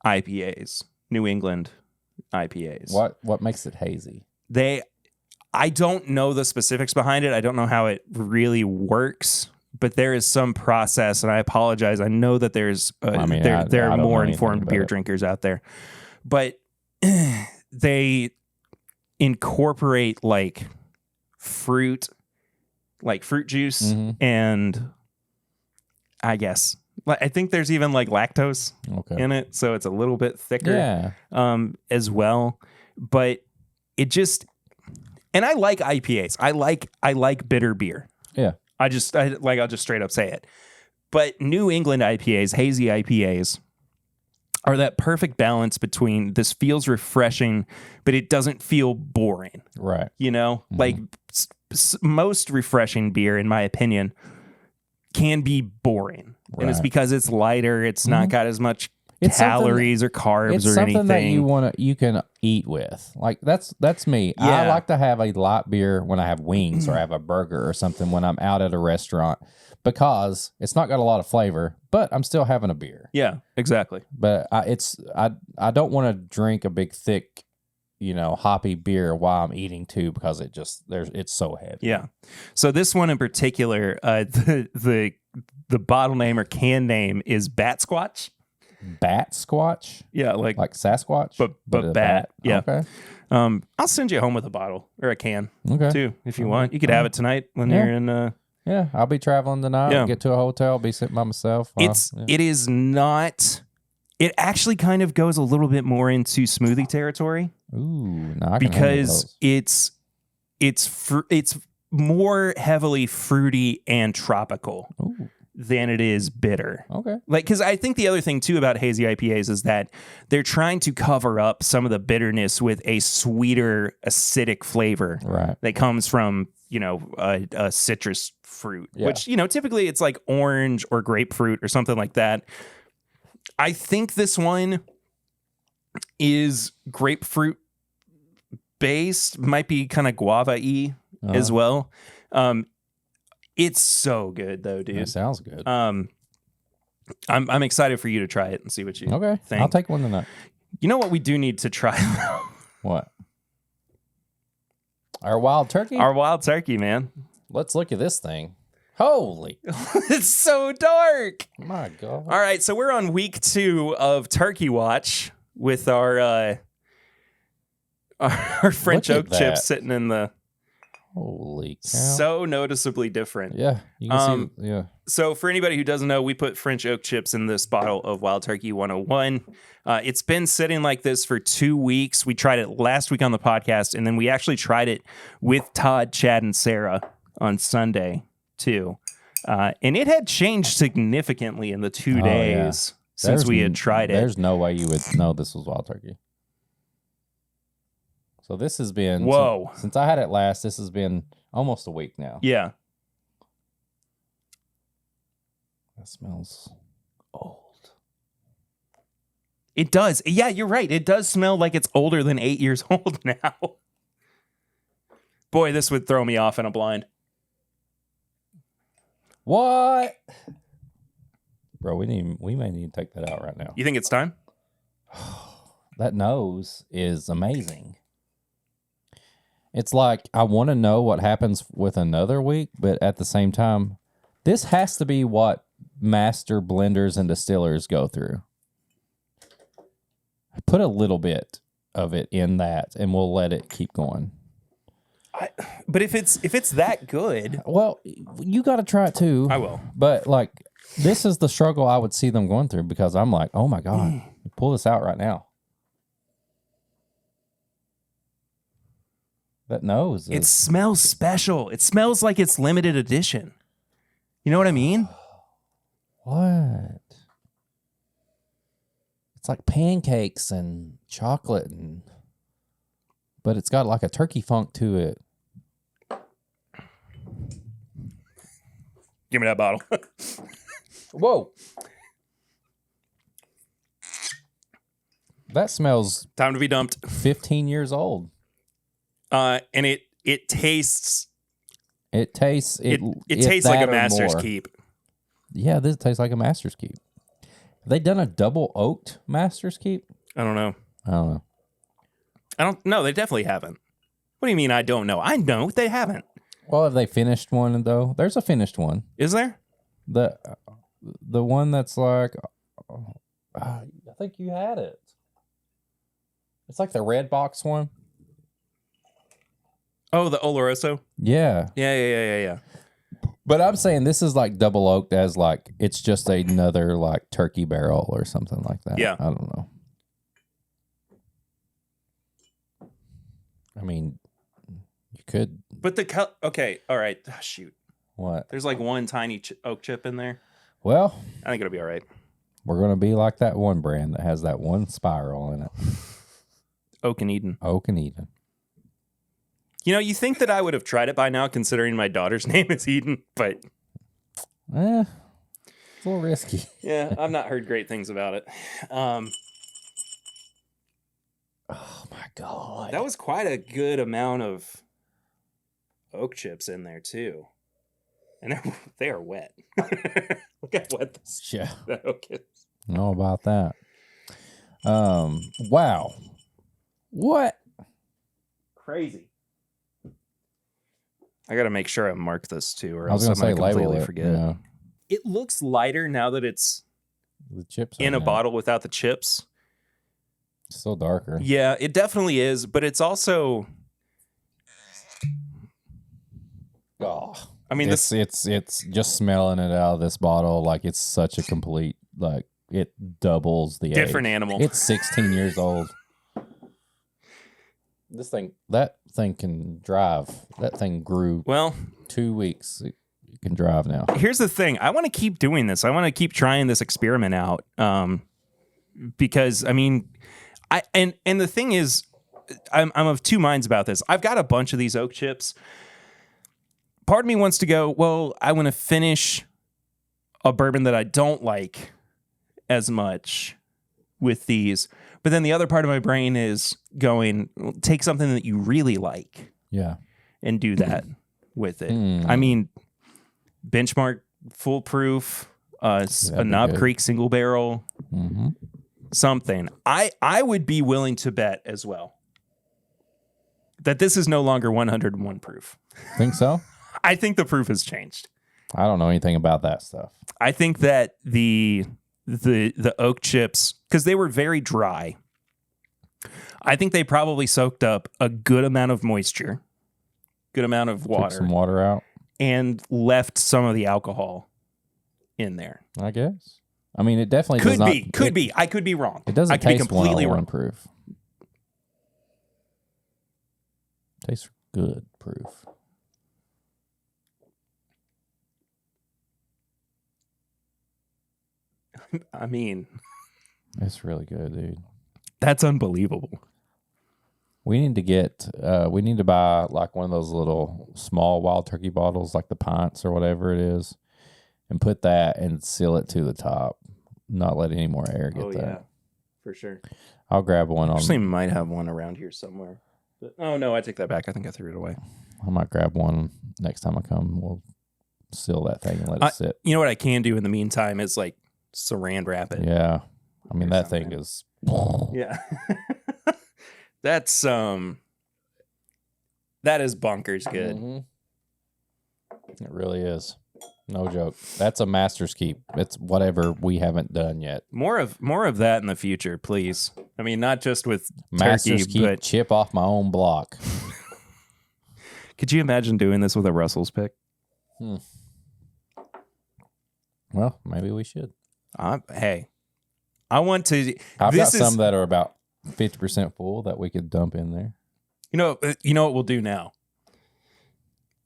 IPAs, New England IPAs. What makes it hazy? I don't know the specifics behind it. I don't know how it really works, but there is some process, and I apologize. I know that there's there are more informed beer drinkers out there, but they incorporate like fruit juice, and I guess I think there's even like lactose in it, so it's a little bit thicker as well. But it just, and I like IPAs. I like bitter beer. Yeah. I'll just straight up say it. But New England IPAs, hazy IPAs, are that perfect balance between this feels refreshing, but it doesn't feel boring. Right. Like most refreshing beer, in my opinion, can be boring. Right. And it's because it's lighter. It's not got as much It's calories or carbs it's or something anything. that you can eat with. Like that's me. Yeah. I like to have a light beer when I have wings or I have a burger or something when I'm out at a restaurant because it's not got a lot of flavor, but I'm still having a beer. Yeah, exactly. But I don't want to drink a big thick, hoppy beer while I'm eating too because it's so heavy. Yeah. So this one in particular, the bottle name or can name is Bat Squatch. Bat Squatch? Yeah, like Sasquatch? but bat. Yeah. Okay. I'll send you home with a bottle or a can too if you want. You could have it tonight when you're in. Yeah, I'll be traveling tonight. Yeah. Get to a hotel. Be sitting by myself. It is not. It actually kind of goes a little bit more into smoothie territory. Ooh, no, because it's more heavily fruity and tropical. Ooh. Than it is bitter. Okay. Like, because I think the other thing too about hazy IPAs is that they're trying to cover up some of the bitterness with a sweeter, acidic flavor that comes from, a citrus fruit, which, typically it's like orange or grapefruit or something like that. I think this one is grapefruit based, might be kind of guava-y as well. It's so good though, dude. That sounds good. I'm excited for you to try it and see what you think. I'll take one tonight. You know what we do need to try? What? Our wild turkey? Our wild turkey, man. Let's look at this thing. Holy. It's so dark. My God. All right, so we're on week 2 of Turkey Watch with our French oak chips sitting in the... Holy cow. So noticeably different. Yeah. You can see, yeah. So for anybody who doesn't know, we put French oak chips in this bottle of Wild Turkey 101. It's been sitting like this for 2 weeks. We tried it last week on the podcast, and then we actually tried it with Todd, Chad, and Sarah on Sunday too. And it had changed significantly in the 2 days since we had tried it. There's no way you would know this was Wild Turkey. So this has been... Whoa. Since I had it last, this has been almost a week now. Yeah. That smells old. It does. Yeah, you're right. It does smell like it's older than 8 years old now. Boy, this would throw me off in a blind. What? Bro, we may need to take that out right now. You think it's time? That nose is amazing. It's like, I want to know what happens with another week, but at the same time, this has to be what master blenders and distillers go through. Put a little bit of it in that, and we'll let it keep going. But if it's that good... Well, you got to try it too. I will. But, like, this is the struggle I would see them going through because I'm like, oh, my God, pull this out right now. That nose. It smells special. It smells like it's limited edition. You know what I mean? What? It's like pancakes and chocolate, but it's got like a turkey funk to it. Give me that bottle. Whoa. That smells Time to be dumped. 15 years old. And it tastes... It tastes... It tastes like a Master's more. Keep. Yeah, this tastes like a Master's Keep. Have they done a double oaked Master's Keep? I don't know. I don't know. No, they definitely haven't. What do you mean I don't know? I know they haven't. Well, have they finished one, though? There's a finished one. Is there? The one that's like... I think you had it. It's like the red box one. Oh, the Oloroso? Yeah. Yeah. But I'm saying this is like double oaked as like it's just another like turkey barrel or something like that. Yeah. I don't know. I mean, you could. But okay, all right. Oh, shoot. What? There's like one tiny oak chip in there. Well, I think it'll be all right. We're going to be like that one brand that has that one spiral in it. Oak and Eden. Oak and Eden. You know, you think that I would have tried it by now, considering my daughter's name is Eden, but... a little risky. Yeah, I've not heard great things about it. Oh my God. That was quite a good amount of oak chips in there too. And they are wet. Look at what the oak is. Know about that. Wow. What? Crazy. I got to make sure I mark this too, or I was else going I'm to going say to completely label it, forget. you know. It looks lighter now that it's The chips in are a bottle without the chips. It's still darker. Yeah, it definitely is, but it's also... Oh, I mean, it's just smelling it out of this bottle like it's such a complete, like, it doubles the different age. animal. It's 16 years old. That thing can drive. That thing grew Well, 2 weeks. It can drive now. here's the thing. I want to keep doing this. I want to keep trying this experiment out. Because I mean, and the thing is, I'm of two minds about this. I've got a bunch of these oak chips. Part of me wants to go, well, I want to finish a bourbon that I don't like as much with these. But then the other part of my brain is going, well, take something that you really like. Yeah. And do that with it. I mean, Benchmark Foolproof, a Knob good. Creek single barrel, something. I would be willing to bet as well that this is no longer 101 proof. Think so? I think the proof has changed. I don't know anything about that stuff. I think that the oak chips, because they were very dry, I think they probably soaked up a good amount of moisture, good amount of water. Took some water out. And left some of the alcohol in there. I guess. I mean, it definitely could be. I could be wrong. It doesn't I could be taste completely 101 wrong. proof. Tastes good proof. I mean, It's really good, dude. that's unbelievable. We need to buy like one of those little small wild turkey bottles, like the pints or whatever it is, and put that and seal it to the top. Not let any more air get there. Yeah, for sure. I'll grab one on. Actually, might have one around here somewhere. But, oh no, I take that back. I think I threw it away. I might grab one next time I come. We'll seal that thing and let it sit. You know what I can do in the meantime is like saran wrap it. Yeah, I mean Or that something. thing is. Yeah. That's that is bonkers good. It really is. No joke. That's a master's keep. It's whatever we haven't done yet. More of that in the future, please. I mean, not just with Master's turkey, keep but chip off my own block. could you imagine doing this with a Russell's pick? Well, maybe we should. Hey, I want to. I've got some that are about 50% full that we could dump in there. You know what we'll do now?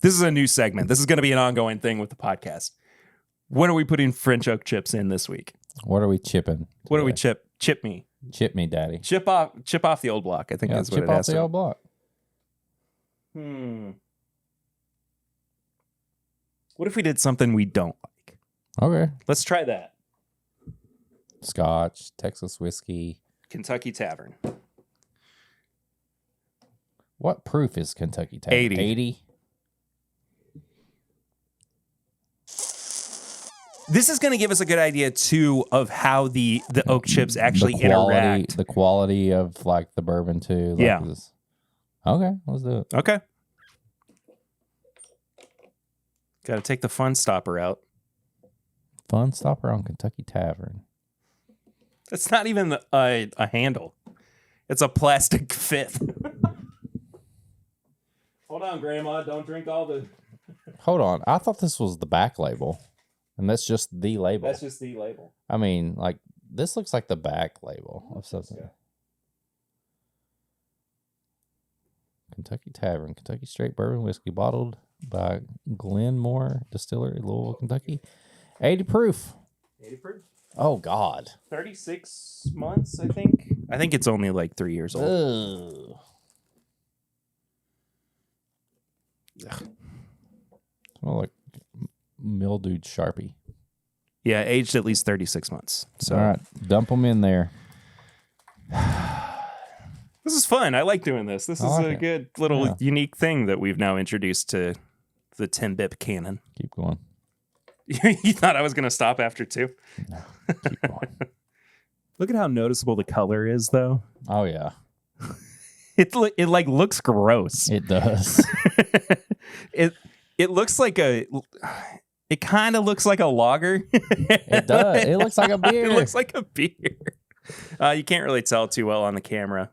This is a new segment. This is going to be an ongoing thing with the podcast. What are we putting French oak chips in this week? What are we chipping? What do we chip? Chip me. Chip me, daddy. Chip off the old block. I think that's what chip it off has the to. old block. What if we did something we don't like? Okay. Let's try that. Scotch, Texas whiskey. Kentucky Tavern. What proof is Kentucky Tavern? 80. 80? This is going to give us a good idea too of how the oak chips actually interact. The quality of like the bourbon too. Like Yeah. this. Okay, let's do it. Okay. Got to take the fun stopper out. Fun stopper on Kentucky Tavern. It's not even a handle. It's a plastic fifth. Hold on, Grandma. Don't drink all the... Hold on. I thought this was the back label. And that's just the label. That's just the label. I mean, like, this looks like the back label of something. Yeah. Kentucky Tavern, Kentucky Straight Bourbon Whiskey, bottled by Glenmore Distillery, Louisville, Kentucky. 80 proof. 80 proof. Oh, God. 36 months, I think. I think it's only like 3 years old. Smell like mildewed Sharpie. Yeah, aged at least 36 months. So All right, dump them in there. this is fun. I like doing this. This is like a it. good little unique thing that we've now introduced to the TIMBP canon. Keep going. You thought I was going to stop after 2? No, keep going. Look at how noticeable the color is, though. Oh, yeah. It like looks gross. It does. It looks like it kind of looks like a lager. It does. It looks like a beer. It looks like a beer. You can't really tell too well on the camera.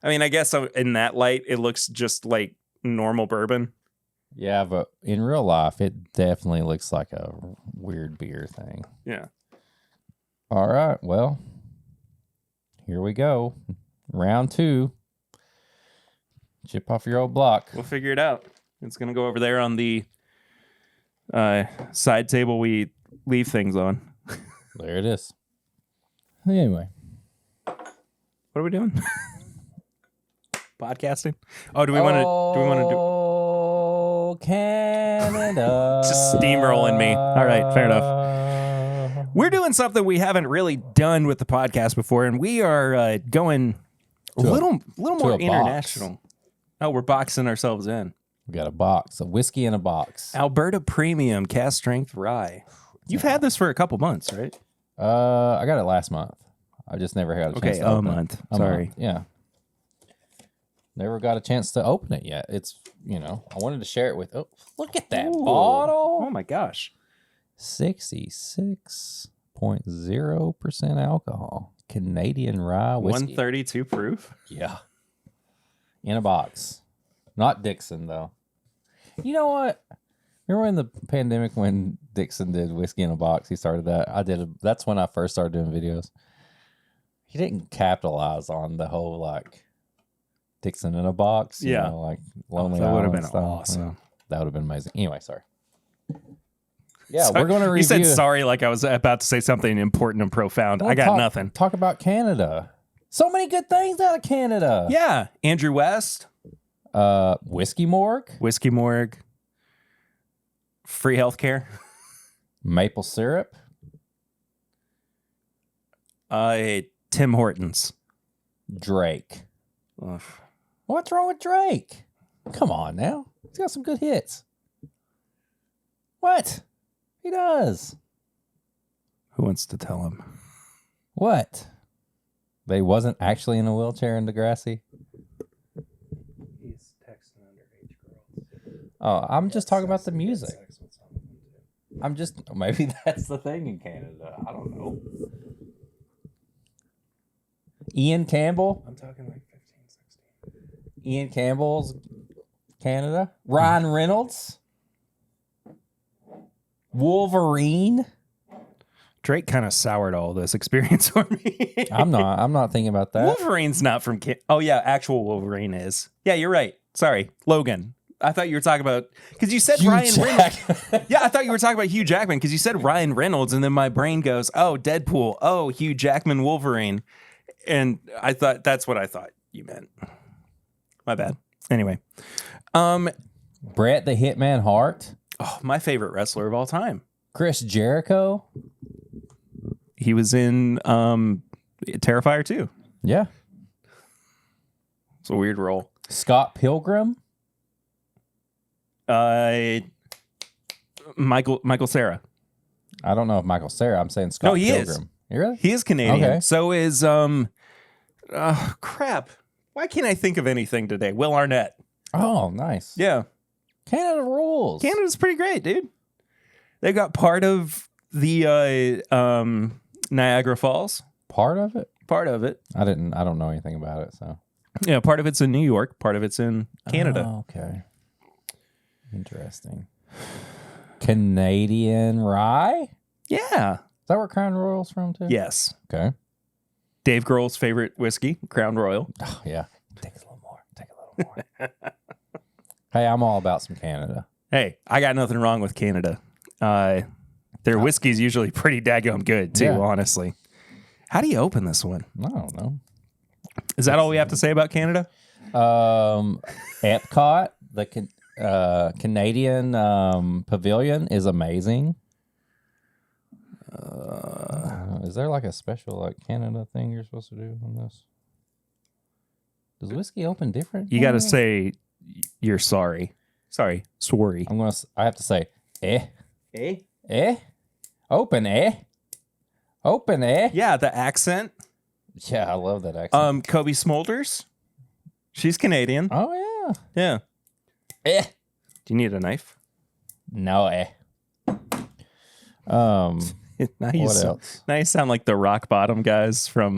I mean, I guess in that light, it looks just like normal bourbon. Yeah, but in real life, it definitely looks like a weird beer thing. Yeah. All right. Well, here we go. Round 2. Chip off your old block. We'll figure it out. It's going to go over there on the side table we leave things on. There it is. Anyway. What are we doing? Podcasting? Oh, do we want to do Canada. just steamrolling me? All right, fair enough. We're doing something we haven't really done with the podcast before, and we are going a little more international. Oh, we're boxing ourselves in. We got a box, a whiskey in a box. Alberta Premium Cast Strength Rye. You've had this for a couple months, right? I got it last month. I just never had a chance to open month. it. A Sorry. month, yeah. Never got a chance to open it yet. It's, I wanted to share it with, look at that bottle. Oh my gosh. 66.0% alcohol. Canadian rye whiskey. 132 proof? Yeah. In a box. Not Dixon, though. You know what? Remember in the pandemic when Dixon did whiskey in a box? He started that. That's when I first started doing videos. He didn't capitalize on the whole, Dixon in a box. You know, Lonely that would have Island been style. awesome. Yeah, that would have been amazing. Anyway, sorry. Yeah, Sorry. we're going to review. You said sorry like I was about to say something important and profound. I got nothing. Talk about Canada. So many good things out of Canada. Yeah. Andrew West. Whiskey Morgue. Free healthcare. Maple syrup. Tim Hortons. Drake. Ugh. What's wrong with Drake? Come on now. He's got some good hits. What? He does. Who wants to tell him? What? They wasn't actually in a wheelchair in Degrassi? He's texting underage girls. Oh, I'm just talking about the music. Maybe that's the thing in Canada. I don't know. Ian Campbell? I'm talking like 15, 16. Ian Campbell's Canada. Ryan Reynolds? Wolverine? Drake kind of soured all this experience for me. I'm not thinking about that. Wolverine's not from Oh yeah, actual Wolverine is. Yeah, you're right. Sorry. Logan. I thought you were talking about because you said Ryan Reynolds. Yeah, I thought you were talking about Hugh Jackman because you said Ryan Reynolds, and then my brain goes, "Oh, Deadpool. Oh, Hugh Jackman, Wolverine," and I thought that's what I thought you meant. My bad. Anyway, Bret the Hitman Hart. Oh, my favorite wrestler of all time, Chris Jericho. He was in Terrifier 2. Yeah. It's a weird role. Scott Pilgrim. Michael Cera. I don't know if Michael Cera. I'm saying Scott he Pilgrim. is. You really? He is Canadian. Okay. So is crap. Why can't I think of anything today? Will Arnett. Oh, nice. Yeah. Canada rules. Canada's pretty great, dude. They got part of the Niagara Falls. Part of it? Part of it. I don't know anything about it, so. Yeah, part of it's in New York, part of it's in Canada. Oh, okay. Interesting. Canadian rye? Yeah. Is that where Crown Royal's from too? Yes. Okay. Dave Grohl's favorite whiskey, Crown Royal. Oh, yeah. Take a little more. Hey, I'm all about some Canada. Hey, I got nothing wrong with Canada. Their whiskey's usually pretty daggone good too, honestly. How do you open this one? I don't know. Is that all we have to say about Canada? Epcot, the Canadian pavilion is amazing. Is there like a special like Canada thing you're supposed to do on this? Does whiskey open different? You got to say you're sorry. Sorry. I have to say, Eh? open, open, Yeah, the accent. Yeah, I love that accent. Kobe Smulders. She's Canadian. Oh Yeah. yeah. Do you need a knife? No, Now you what sound, else? now you sound like the rock bottom guys from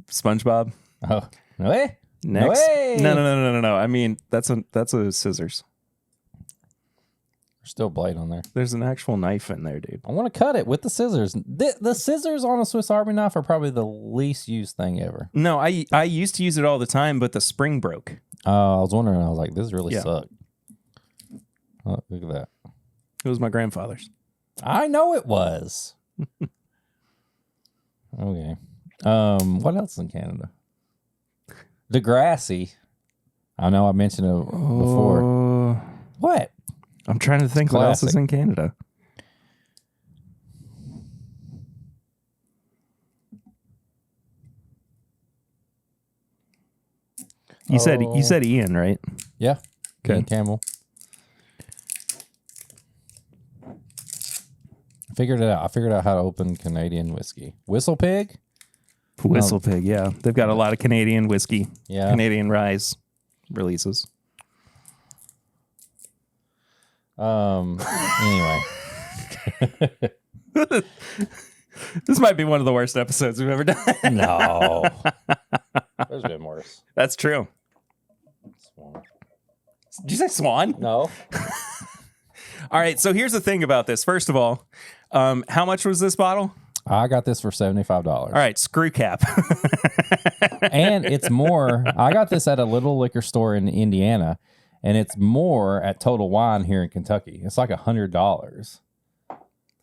SpongeBob. Oh, no, Next. No, No. I mean, that's a scissors. There's still a blade on there. There's an actual knife in there, dude. I want to cut it with the scissors. The scissors on a Swiss Army knife are probably the least used thing ever. No, I used to use it all the time, but the spring broke. I was wondering. I was like, this really Yeah. sucked. Oh, look at that. It was my grandfather's. I know it was. Okay. What else in Canada? Degrassi. I know I mentioned it before. What? I'm trying to think what else is in Canada. You said Ian, right? Yeah. Okay. Ian Campbell. Figured it out. I figured out how to open Canadian whiskey. Whistle Pig? Whistle Pig, yeah. They've got a lot of Canadian whiskey, Yeah. Canadian rise releases. Anyway. This might be one of the worst episodes we've ever done. No. There's been worse. That's true. Swan. Did you say swan? No. All right, so here's the thing about this. First of all, how much was this bottle? I got this for $75. All right, screw cap. And it's more. I got this at a little liquor store in Indiana, and it's more at Total Wine here in Kentucky. It's like $100.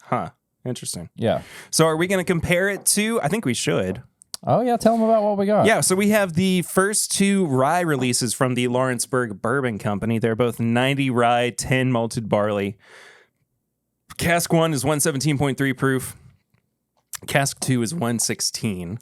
Huh. Interesting. Yeah. So are we going to compare it to? I think we should. Oh, yeah. Tell them about what we got. Yeah, so we have the first two rye releases from the Lawrenceburg Bourbon Company. They're both 90 rye, 10 malted barley. Cask 1 is 117.3 proof. Cask 2 is 116.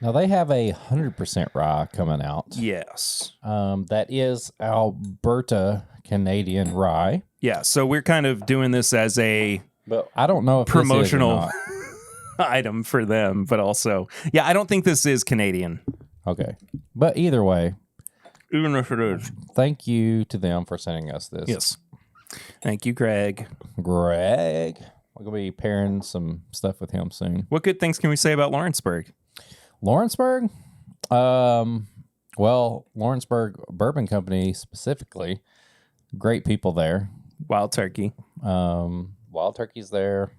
Now, they have a 100% rye coming out. Yes. That is Alberta Canadian rye. Yeah, so we're kind of doing this as a But I don't know if promotional this is or not. item for them, but also, yeah, I don't think this is Canadian. Okay. But either way, Even if it is. thank you to them for sending us this. Yes. Thank you, Greg. Greg. We're going to be pairing some stuff with him soon. What good things can we say about Lawrenceburg? Lawrenceburg? Well, Lawrenceburg Bourbon Company specifically, great people there. Wild Turkey. Wild Turkey's there.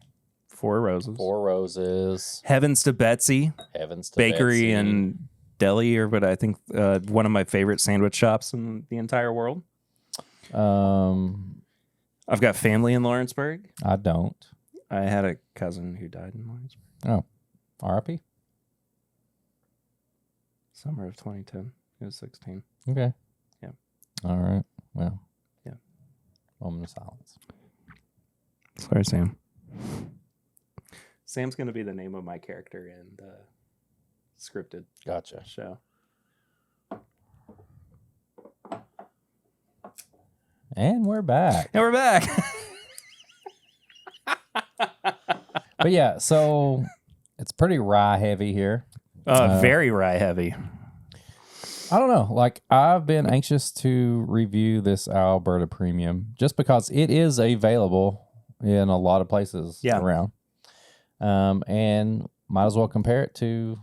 Four Roses. Four Roses. Heavens to Betsy. Heavens to Bakery Betsy. and deli, or what I think one of my favorite sandwich shops in the entire world. I've got family in Lawrenceburg. I don't. I had a cousin who died in Lawrenceburg. Oh, R.I.P. Summer of 2010. He was 16. Okay. Yeah. All right. Well. Yeah. Moment of silence. Sorry, Sam. Sam's going to be the name of my character in the scripted Gotcha. show. And we're back. And we're back. But yeah, so it's pretty rye heavy here. Very rye heavy. I don't know. Like, I've been anxious to review this Alberta Premium just because it is available in a lot of places around. And might as well compare it to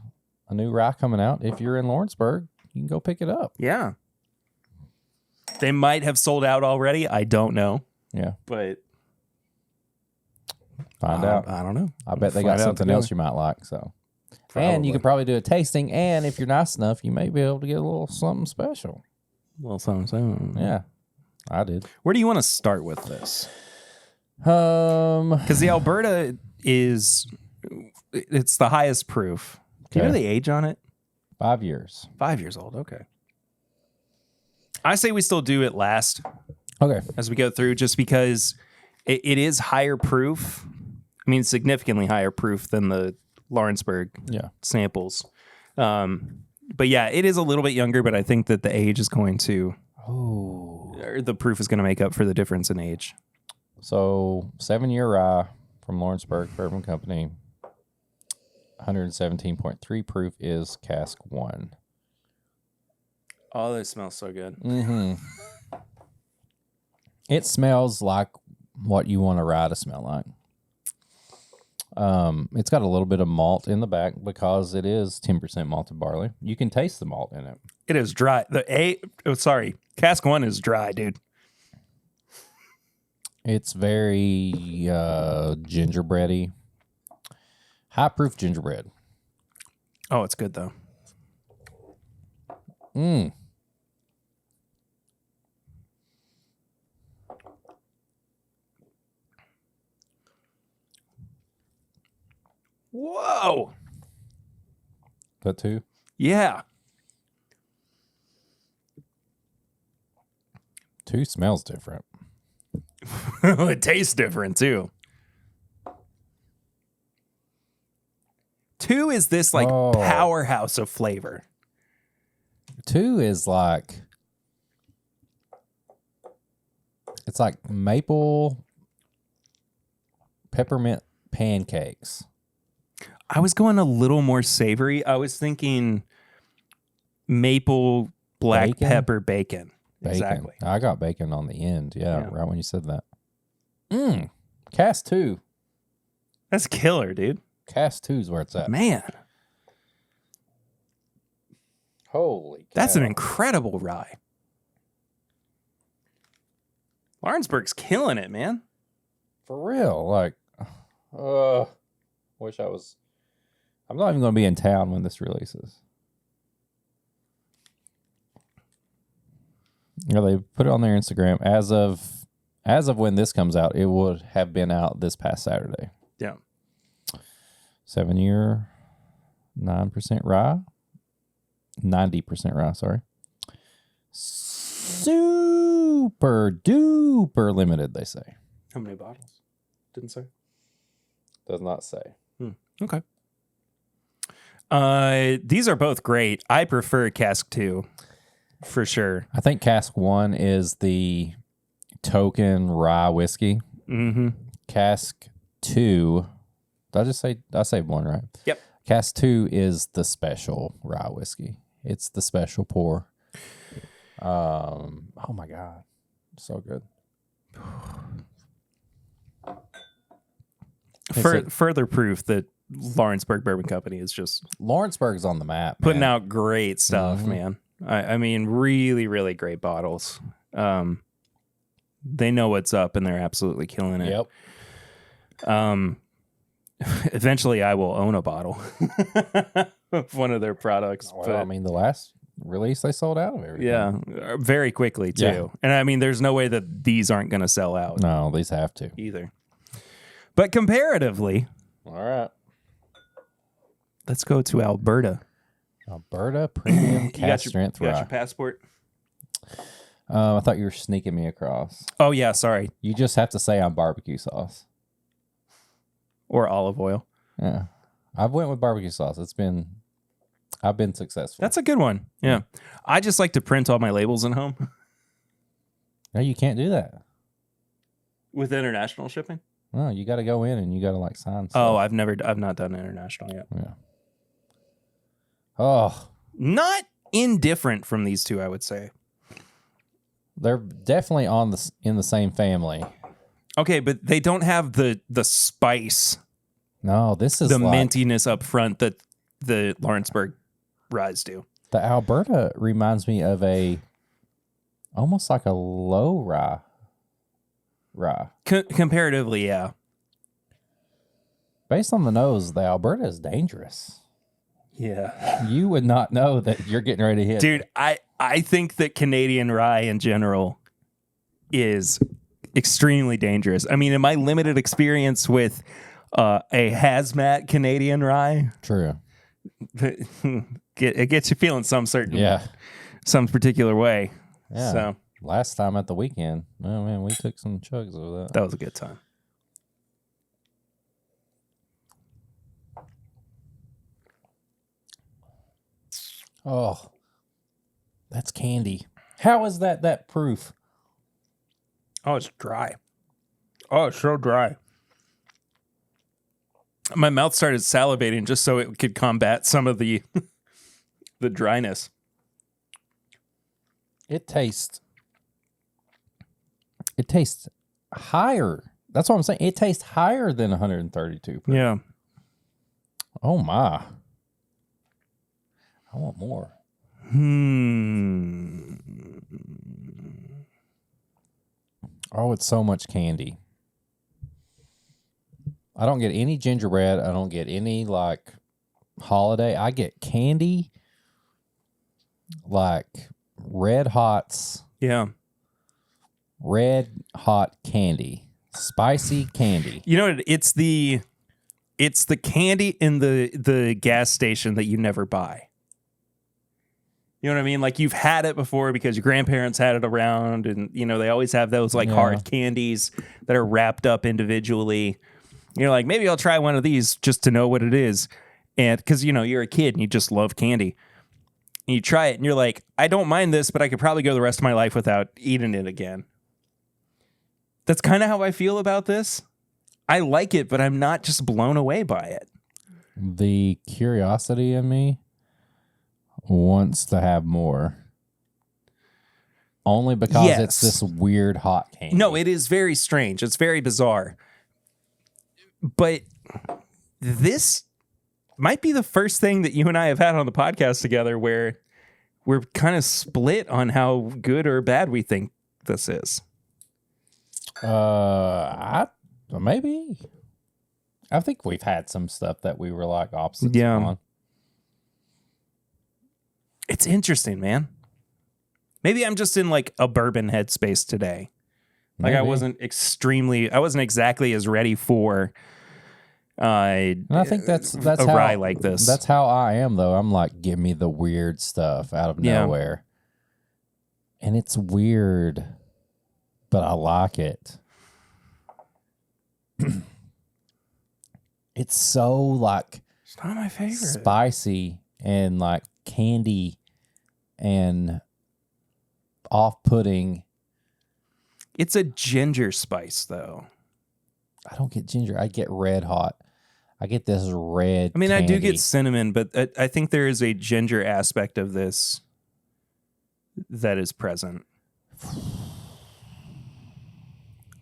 a new rye coming out. If you're in Lawrenceburg, you can go pick it up. Yeah. They might have sold out already. I don't know. Yeah. But Find out. I don't know. I bet they Find got out something together. else you might like. So, and you could probably do a tasting. And if you're nice enough, you may be able to get a little something special. Well, something. Yeah, I did. Where do you want to start with this? Um, Because the Alberta it's the highest proof. Do you know the age on it? 5 years. 5 years old. Okay. I say we still do it last Okay. as we go through, just because it is higher proof. I mean, significantly higher proof than the Lawrenceburg samples. But yeah, it is a little bit younger, but I think that the age is going to, or the proof is going to make up for the difference in age. So 7-year rye from Lawrenceburg Bourbon Company, 117.3 proof is Cask 1. Oh, this smells so good. Mm-hmm. It smells like what you want a rye to smell like. It's got a little bit of malt in the back because it is 10% malted barley. You can taste the malt in it. It is dry. Cask 1 is dry, dude. It's very gingerbready. High proof gingerbread. Oh, it's good though. Whoa. That too? Yeah. 2 smells different. It tastes different too. 2 is this like powerhouse of flavor. 2 is like, it's like maple peppermint pancakes. I was going a little more savory. I was thinking maple black pepper bacon. Exactly. I got bacon on the end. Yeah, right when you said that. Cask 2. That's killer, dude. Cask 2 is where it's at. Man. Holy cow. That's an incredible rye. Lawrenceburg's killing it, man. For real. Like, wish I was. I'm not even going to be in town when this releases. You know, they put it on their Instagram as of when this comes out. It would have been out this past Saturday. Yeah. 7-year, 9% rye, 90% rye. Sorry. Super duper limited. They say. How many bottles? Didn't say. Does not say. Okay. These are both great. I prefer Cask 2. For sure. I think Cask 1 is the token rye whiskey. Mm-hmm. Cask 2, I saved 1, right? Yep. Cask 2 is the special rye whiskey. It's the special pour. Oh my God. So good. Further proof that Lawrenceburg Bourbon Company is just Lawrenceburg's on the map, putting out great stuff, man. I mean, really, really great bottles. They know what's up, and they're absolutely killing it. Yep. Eventually, I will own a bottle of one of their products. Well, but I mean, the last release they sold out of everything. Yeah, very quickly too. Yeah. And I mean, there's no way that these aren't going to sell out. No, these have to either. But comparatively, all right. Let's go to Alberta. Alberta premium cask strength rye. You got your passport? I thought you were sneaking me across. Oh yeah, sorry. You just have to say I'm barbecue sauce or olive oil. Yeah, I've went with barbecue sauce. I've been successful. That's a good one. Yeah, I just like to print all my labels at home. No, you can't do that with international shipping. No, you got to go in and you got to like sign stuff. Oh, I've not done international yet. Yeah. Oh, not indifferent from these two, I would say. They're definitely in the same family. Okay, but they don't have the spice. No, this is the mintiness up front that the Lawrenceburg ryes do. The Alberta reminds me of almost like a low rye. Comparatively, yeah. Based on the nose, the Alberta is dangerous. Yeah. You would not know that you're getting ready to hit. Dude, I think that Canadian rye in general is extremely dangerous. I mean, in my limited experience with a hazmat Canadian rye. True. It gets you feeling some particular way. Yeah. So last time at the weekend, oh man, we took some chugs of that. That was a good time. Oh, that's candy. How is that proof? Oh, it's dry. Oh, it's so dry. My mouth started salivating just so it could combat some of the the dryness. It tastes higher. That's what I'm saying. It tastes higher than 132 proof. Yeah. Oh my. I want more. Oh, it's so much candy. I don't get any gingerbread. I don't get any like holiday. I get candy like red hots. Yeah. Red hot candy. Spicy candy. You know what? It's the candy in the gas station that you never buy. You know what I mean? Like you've had it before because your grandparents had it around, and you know they always have those like hard candies that are wrapped up individually. You're like, maybe I'll try one of these just to know what it is. And because, you know, you're a kid and you just love candy. And you try it and you're like, I don't mind this, but I could probably go the rest of my life without eating it again. That's kind of how I feel about this. I like it, but I'm not just blown away by it. The curiosity in me wants to have more. Only because it's this weird hot candy. No, it is very strange. It's very bizarre. But this might be the first thing that you and I have had on the podcast together where we're kind of split on how good or bad we think this is. Maybe. I think we've had some stuff that we were like opposites on. It's interesting, man. Maybe I'm just in like a bourbon headspace today. Like Maybe. I wasn't exactly as ready for and I think that's a how, rye like this. That's how I am though. I'm like, give me the weird stuff out of nowhere. And it's weird, but I like it. It's so like It's not my favorite. Spicy and like candy and off-putting. It's a ginger spice though. I don't get ginger. I get red hot. I get this red. I mean, candy. I do get cinnamon, but I think there is a ginger aspect of this that is present.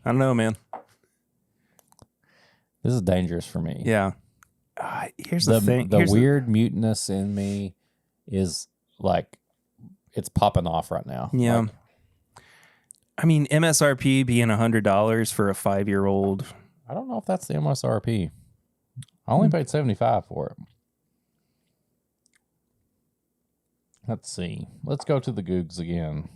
I don't know, man. This is dangerous for me. Yeah. Here's the thing. The weird mutinous in me is like, it's popping off right now. Yeah. Like, I mean, MSRP being $100 for a 5-year-old. I don't know if that's the MSRP. I only paid $75 for it. Let's see. Let's go to the Googs again.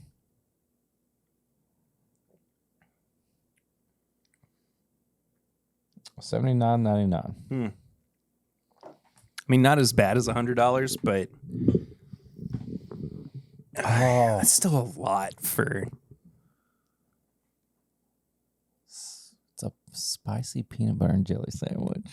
$79.99. I mean, not as bad as $100, but it's still a lot for. It's a spicy peanut butter and jelly sandwich.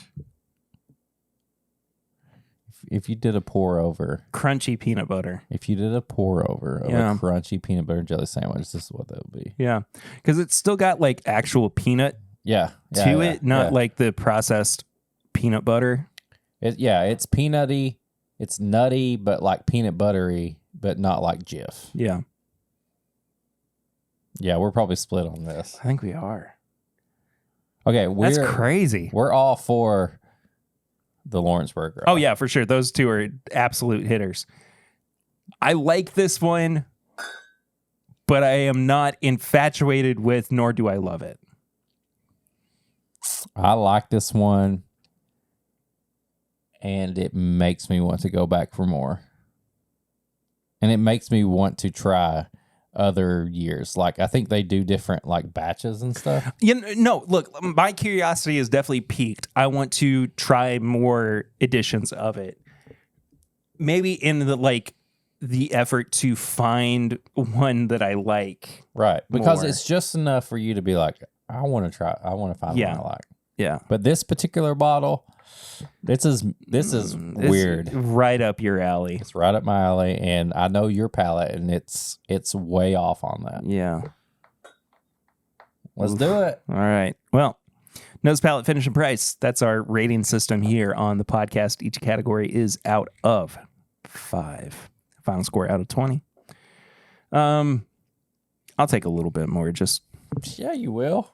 If you did a pour over, Crunchy peanut butter. If you did a pour over of a crunchy peanut butter and jelly sandwich, this is what that would be. Yeah, because it's still got like actual peanut to it, not like the processed peanut butter. It's peanutty, it's nutty, but like peanut buttery, but not like Jif. Yeah. Yeah, we're probably split on this. I think we are. Okay, that's crazy. We're all for the Lawrenceburg rye. Oh yeah, for sure. Those two are absolute hitters. I like this one, but I am not infatuated with, nor do I love it. I like this one, and it makes me want to go back for more. And it makes me want to try other years. Like, I think they do different like batches and stuff. No, look, my curiosity is definitely piqued. I want to try more editions of it. Maybe in the effort to find one that I like. Right. Because more. it's just enough for you to be like, I want to try. I want to find one I like. Yeah. But this particular bottle, This is weird. Right up your alley. It's right up my alley, and I know your palate, and it's way off on that. Yeah. Let's do it. All right. Well, nose, palate, finish, and price. That's our rating system here on the podcast. Each category is out of 5. Final score out of 20. I'll take a little bit more. Just yeah, you will.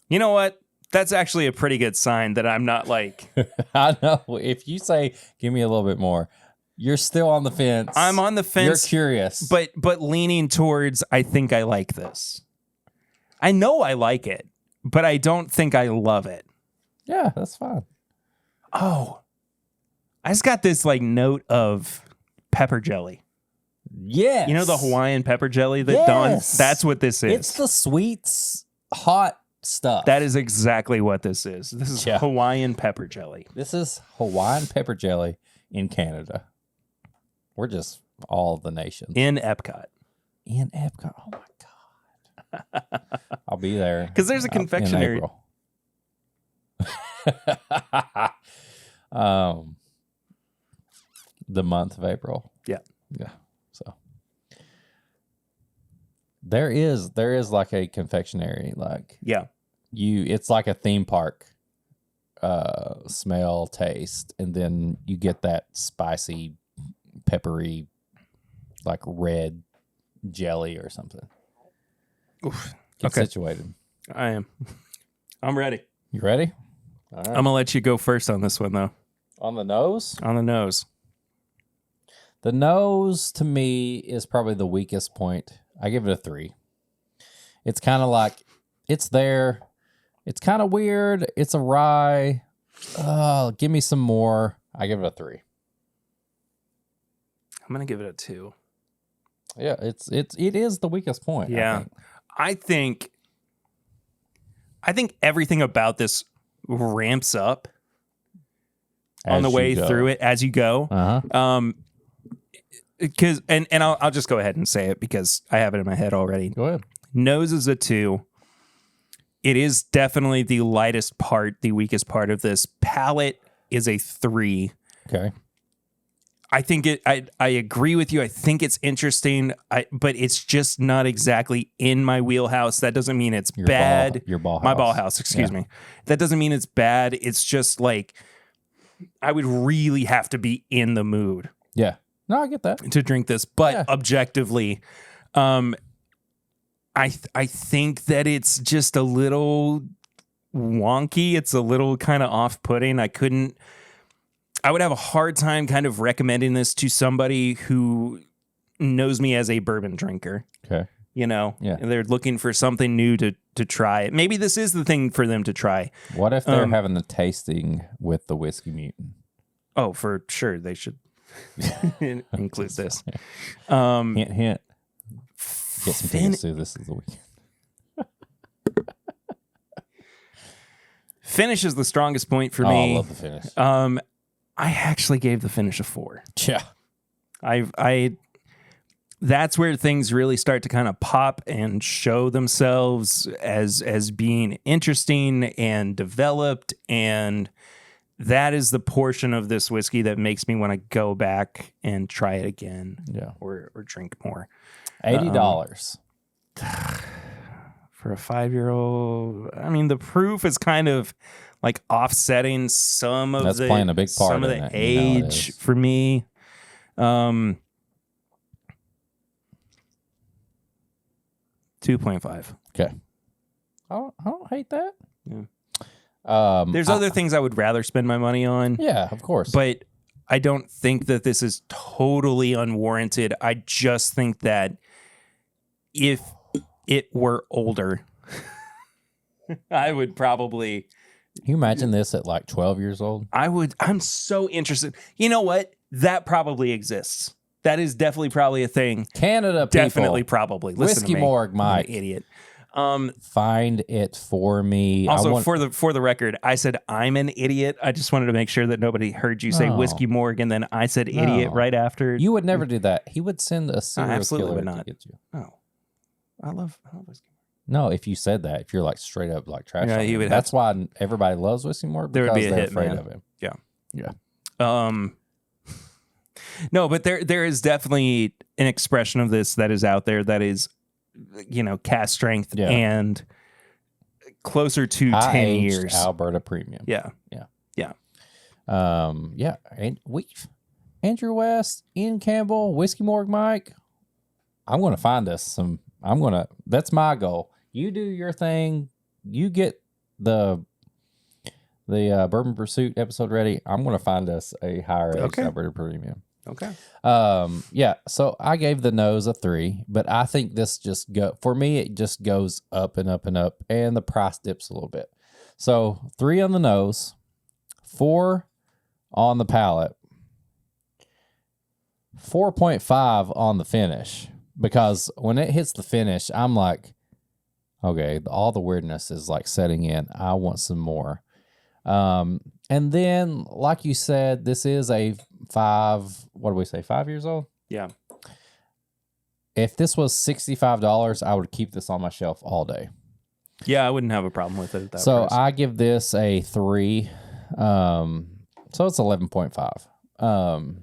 You know what? That's actually a pretty good sign that I'm not like. I know. If you say, "Give me a little bit more," you're still on the fence. I'm on the fence. You're curious, but leaning towards. I think I like this. I know I like it, but I don't think I love it. Yeah, that's fine. Oh, I just got this like note of pepper jelly. Yes. You know the Hawaiian pepper jelly that Dawn? That's what this is. It's the sweets, hot stuff. That is exactly what this is. This is Hawaiian pepper jelly. This is Hawaiian pepper jelly in Canada. We're just all the nations. In Epcot. In Epcot. Oh, my God. I'll be there. Because there's a confectionery. The month of April. Yeah. Yeah. So there is like a confectionery, like it's like a theme park smell, taste, and then you get that spicy, peppery, like red jelly or something. Oof. Get situated. I am. I'm ready. You ready? All right. I'm gonna let you go first on this one though. On the nose? On the nose. The nose, to me, is probably the weakest point. I give it a 3. It's kind of like, it's there. It's kind of weird. It's a rye. Give me some more. I give it a 3. I'm going to give it a 2. Yeah, it is the weakest point. Yeah. I think everything about this ramps up on the way through it as you go. Uh-huh. Because and I'll just go ahead and say it because I have it in my head already. Go ahead. Nose is a 2. It is definitely the lightest part, the weakest part of this. Palate is a 3. Okay. I think I agree with you. I think it's interesting, but it's just not exactly in my wheelhouse. That doesn't mean it's bad. My ball house, excuse me. That doesn't mean it's bad. It's just like I would really have to be in the mood. Yeah. No, I get that. To drink this, but objectively, I think that it's just a little wonky. It's a little kind of off-putting. I would have a hard time kind of recommending this to somebody who knows me as a bourbon drinker. Okay. You know, they're looking for something new to try. Maybe this is the thing for them to try. What if they're having the tasting with the Whiskey Mutant? Oh, for sure. They should include this. Hint, hint. Get some tickets to this is the weekend. Finish is the strongest point for me. I love the finish. I actually gave the finish a 4. Yeah. That's where things really start to kind of pop and show themselves as being interesting and developed, and that is the portion of this whiskey that makes me want to go back and try it again. Yeah. Or drink more. $80. For a 5-year-old, I mean, the proof is kind of like offsetting some of That's playing a big part some of in the it, age for me. 2.5. Okay. I don't hate that. Yeah. There's other things I would rather spend my money on. Yeah, of course. But I don't think that this is totally unwarranted. I just think that if it were older, I would probably... Can you imagine this at like 12 years old? I'm so interested. You know what? That probably exists. That is definitely probably a thing. Canada people. Definitely probably. Listen Whiskey to me. Morgue, Mike. I'm an idiot. Find it for me. Also, for the record, I said I'm an idiot. I just wanted to make sure that nobody heard you say Whiskey Morgue, and then I said idiot right after. You would never do that. He would send a serial killer would not. to get you. Oh, I love Whiskey No, if you said that, if you're like straight up like trash, Yeah, he would that's why everybody loves Whiskey Morg, There because would be a they're hit, afraid man. of him. Yeah. Yeah. No, but there is definitely an expression of this that is out there that is, cask strength and closer to 10 High-aged years. Alberta premium. Yeah. And Andrew West, Ian Campbell, Whiskey Morg Mike. I'm going to find us some. That's my goal. You do your thing. You get the Bourbon Pursuit episode ready. I'm going to find us a higher aged Alberta premium. Okay. So I gave the nose a 3, but I think this for me, it just goes up and up and up, and the price dips a little bit. So 3 on the nose, 4 on the palate, 4.5 on the finish, because when it hits the finish, I'm like, okay, all the weirdness is like setting in. I want some more. And then, like you said, this is a 5 years old? Yeah. If this was $65, I would keep this on my shelf all day. Yeah, I wouldn't have a problem with it at that So price. I give this a 3. So it's 11.5.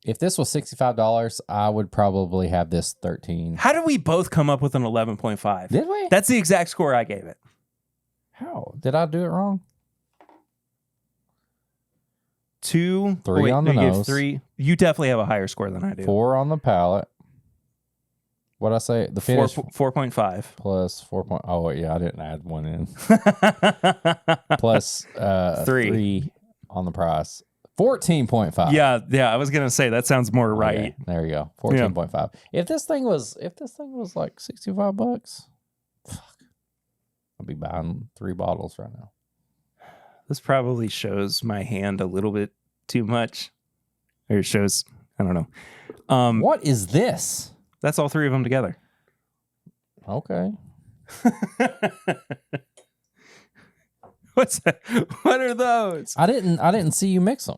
If this was $65, I would probably have this 13. How did we both come up with an 11.5? Did we? That's the exact score I gave it. How? Did I do it wrong? 2, 3 on the you gave nose. 3. You definitely have a higher score than I do. 4 on the palate. What'd I say? The finish 4.5 plus 4. Oh, yeah, I didn't add 1 in. Plus 3 on the price. 14.5. Yeah. I was gonna say that sounds more right. Okay, there you go. 14.5. If this thing was like $65, fuck, I'd be buying 3 bottles right now. This probably shows my hand a little bit too much, or it shows, I don't know. What is this? That's all 3 of them together. Okay. What's that? What are those? I didn't see you mix them.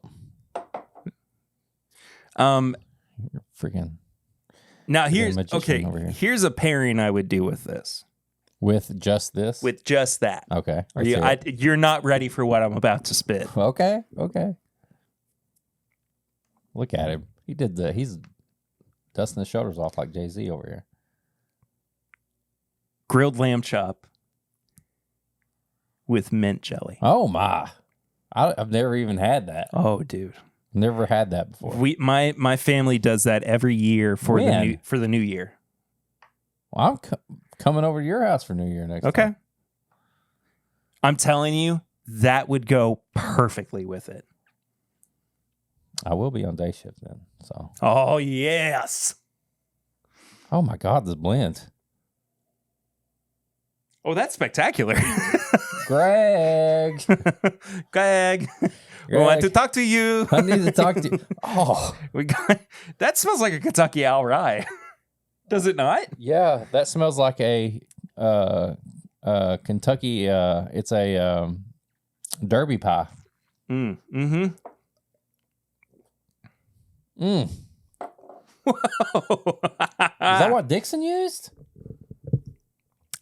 You're freaking. Now here's over here. Here's a pairing I would do with this. With just this? With just that. Okay. You're not ready for what I'm about to spit. Okay. Look at him. He's dusting his shoulders off like Jay-Z over here. Grilled lamb chop with mint jelly. Oh my! I've never even had that. Oh, dude, never had that before. My family does that every year for When? the new year. Well, I'm coming over to your house for New Year next. Okay. time. I'm telling you, that would go perfectly with it. I will be on day shift then. So. Oh yes. Oh my God, this blend. Oh, that's spectacular. Greg. Greg. I want to talk to you. I need to talk to you. Oh. That smells like a Kentucky Owl Rye. Does it not? Yeah, that smells like a Kentucky, it's a Derby pie. Mm-hmm. Mm. Whoa. Is that what Dixon used?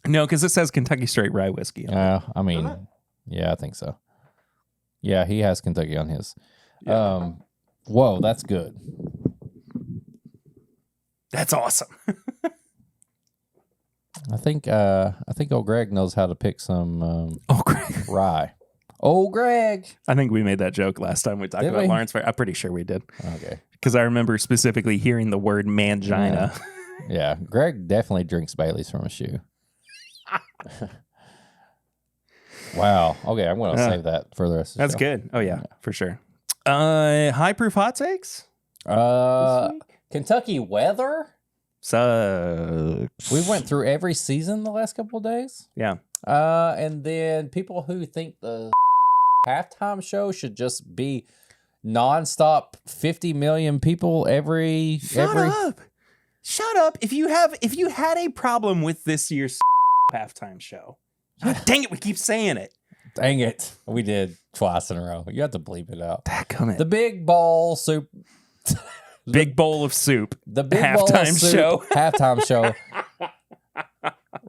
No, because it says Kentucky Straight Rye Whiskey. I mean, yeah, I think so. Yeah, he has Kentucky on his. Yeah. Whoa, that's good. That's awesome. I think old Greg knows how to pick some Greg. rye. Old Greg. I think we made that joke last time we talked about Lawrenceburg. I'm pretty sure we did. Okay. Because I remember specifically hearing the word mangina. Yeah, Greg definitely drinks Bailey's from a shoe. Wow. Okay, I'm going to save that for the rest of the That's show. good. Oh, yeah, for sure. High proof hot takes? Kentucky weather? Sucks. We went through every season the last couple of days. Yeah. And then people who think the halftime show should just be nonstop 50 million people every Shut up. If you had a problem with this year's halftime show. God dang it, we keep saying it. Dang it. We did twice in a row. You have to bleep it out. Dadgummit. The big bowl soup. Big bowl of soup. The big halftime bowl of soup show. halftime show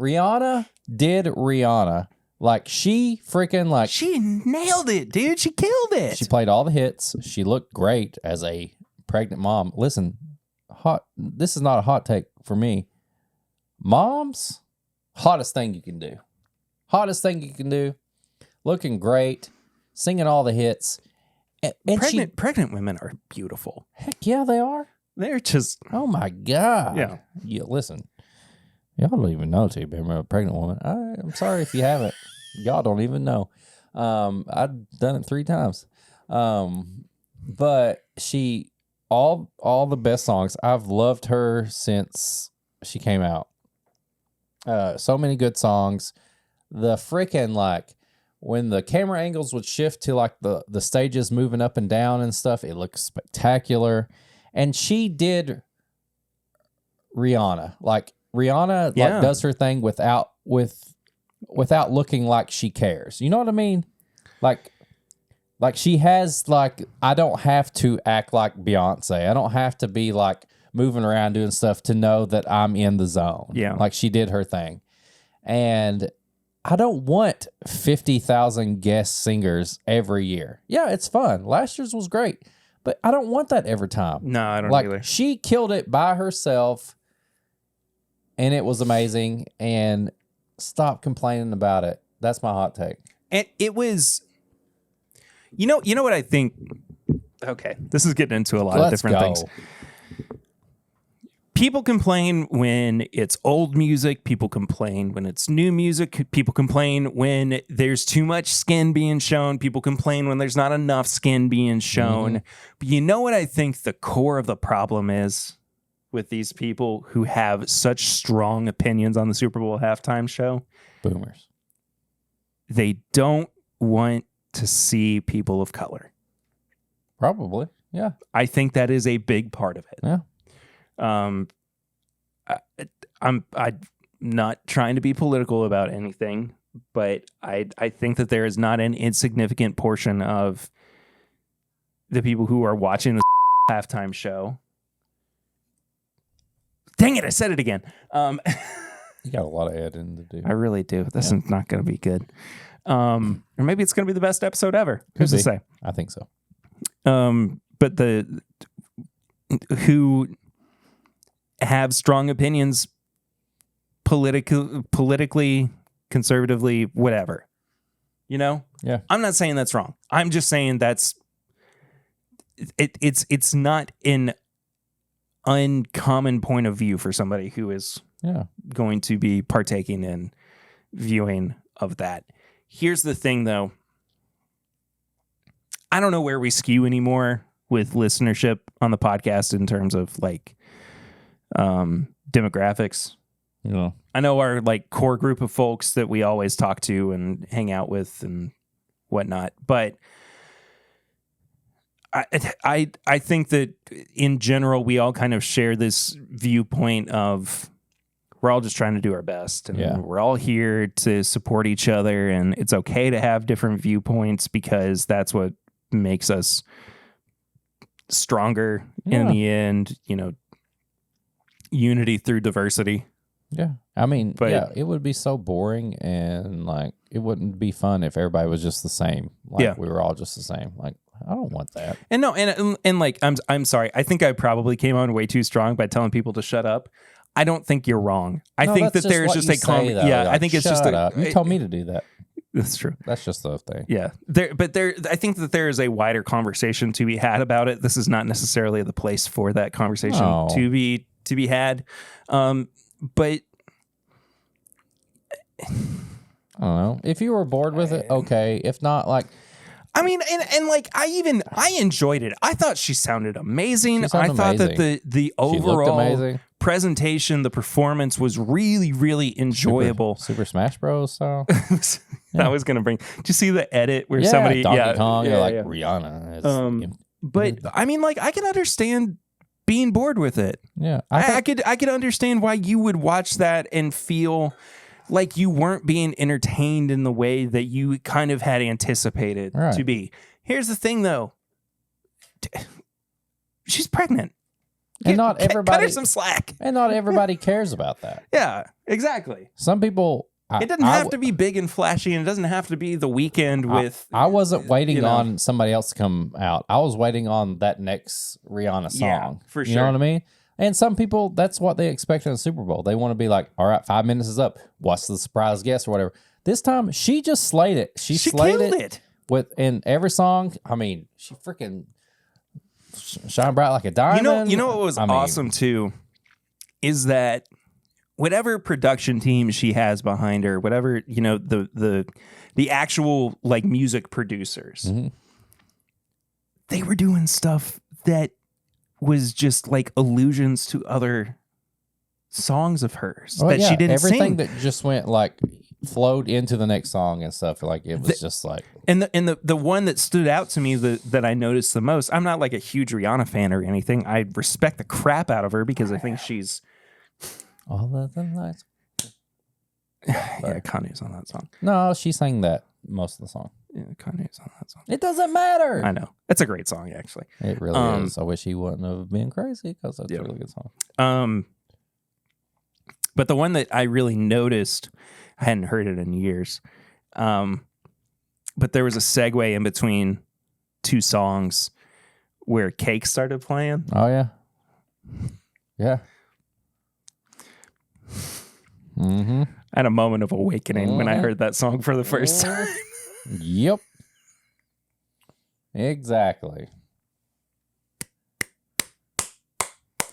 Rihanna did Rihanna. Like, she freaking, like... She nailed it, dude. She killed it. She played all the hits. She looked great as a pregnant mom. Listen, this is not a hot take for me. Moms, hottest thing you can do. Hottest thing you can do. Looking great. Singing all the hits. And pregnant women are beautiful. Heck yeah, they are. They're just... Oh, my God. Yeah. Listen, y'all don't even know till you've been with a pregnant woman. I'm sorry if you haven't. Y'all don't even know. I've done it 3 times. But she, all the best songs. I've loved her since she came out. So many good songs. The freaking, like, when the camera angles would shift to, like, the stages moving up and down and stuff, it looks spectacular. And she did Rihanna. Like, Rihanna like does her thing without looking like she cares. You know what I mean? Like she has, like, I don't have to act like Beyonce. I don't have to be, like, moving around doing stuff to know that I'm in the zone. Yeah. Like, she did her thing. And I don't want 50,000 guest singers every year. Yeah, it's fun. Last year's was great, but I don't want that every time. No, I don't either. She killed it by herself, and it was amazing, and stop complaining about it. That's my hot take. And it was, you know what I think? Okay, this is getting into a lot of different things. People complain when it's old music. People complain when it's new music. People complain when there's too much skin being shown. People complain when there's not enough skin being shown. Mm-hmm. But you know what I think the core of the problem is with these people who have such strong opinions on the Super Bowl halftime show? Boomers. They don't want to see people of color. Probably, yeah. I think that is a big part of it. Yeah. I'm not trying to be political about anything, but I think that there is not an insignificant portion of the people who are watching the halftime show. Dang it, I said it again. You got a lot of editing to do. I really do. This is not going to be good. Or maybe it's going to be the best episode ever. Who's to say? I think so. But who have strong opinions politically, conservatively, whatever. You know? Yeah. I'm not saying that's wrong. I'm just saying that's it's not an uncommon point of view for somebody who is going to be partaking in viewing of that. Here's the thing, though. I don't know where we skew anymore with listenership on the podcast in terms of, like, demographics. Yeah. I know our, like, core group of folks that we always talk to and hang out with and whatnot, but I think that in general we all kind of share this viewpoint of we're all just trying to do our best, and we're all here to support each other, and it's okay to have different viewpoints because that's what makes us stronger in the end. You know, unity through diversity. Yeah. I mean, it would be so boring, and, like, it wouldn't be fun if everybody was just the same. Like, we were all just the same. Like, I don't want that. And no, and like, I'm sorry. I think I probably came on way too strong by telling people to shut up. I don't think you're wrong. I think that there's just a common. Yeah, I think it's just a. You told me to do that. That's true. That's just the thing. Yeah. I think that there is a wider conversation to be had about it. This is not necessarily the place for that conversation to be had. But I don't know. If you were bored with it, okay. If not, like, I mean, and like, I enjoyed it. I thought she sounded amazing. I thought that the overall presentation, the performance was really, really enjoyable. Super Smash Bros. So I was gonna bring. Did you see the edit where somebody Donkey Kong, like Rihanna? But I mean, like, I can understand being bored with it. Yeah, I could understand why you would watch that and feel like you weren't being entertained in the way that you kind of had anticipated to be. Here's the thing, though. She's pregnant. And not cut everybody her some slack. And not everybody cares about that. Yeah, exactly. Some people. It doesn't have to be big and flashy, and it doesn't have to be The Weeknd with. I wasn't waiting on somebody else to come out. I was waiting on that next Rihanna song. Yeah, for sure. You know what I mean? And some people, that's what they expect in a Super Bowl. They want to be like, all right, 5 minutes is up. What's the surprise guest or whatever? This time, she just slayed it. She slayed killed it. In every song. I mean, she freaking shine bright like a diamond. You know what was awesome too is that whatever production team she has behind her, whatever, the actual like music producers, they were doing stuff that was just like allusions to other songs of hers that she didn't everything sing. that just went like flowed into the next song and stuff. Like it was just like, and the one that stood out to me that I noticed the most. I'm not like a huge Rihanna fan or anything. I respect the crap out of her because I think she's all of the lights. Yeah, Kanye's on that song. No, she sang that most of the song. Yeah, Kanye's on that song. It doesn't matter. I know. It's a great song, actually. It really is. I wish he wouldn't have been crazy because that's a really good song. But the one that I really noticed, I hadn't heard it in years, but there was a segue in between two songs where Cake started playing. Oh, yeah. Yeah. Mm-hmm. I had a moment of awakening when I heard that song for the first time. Yep. Exactly.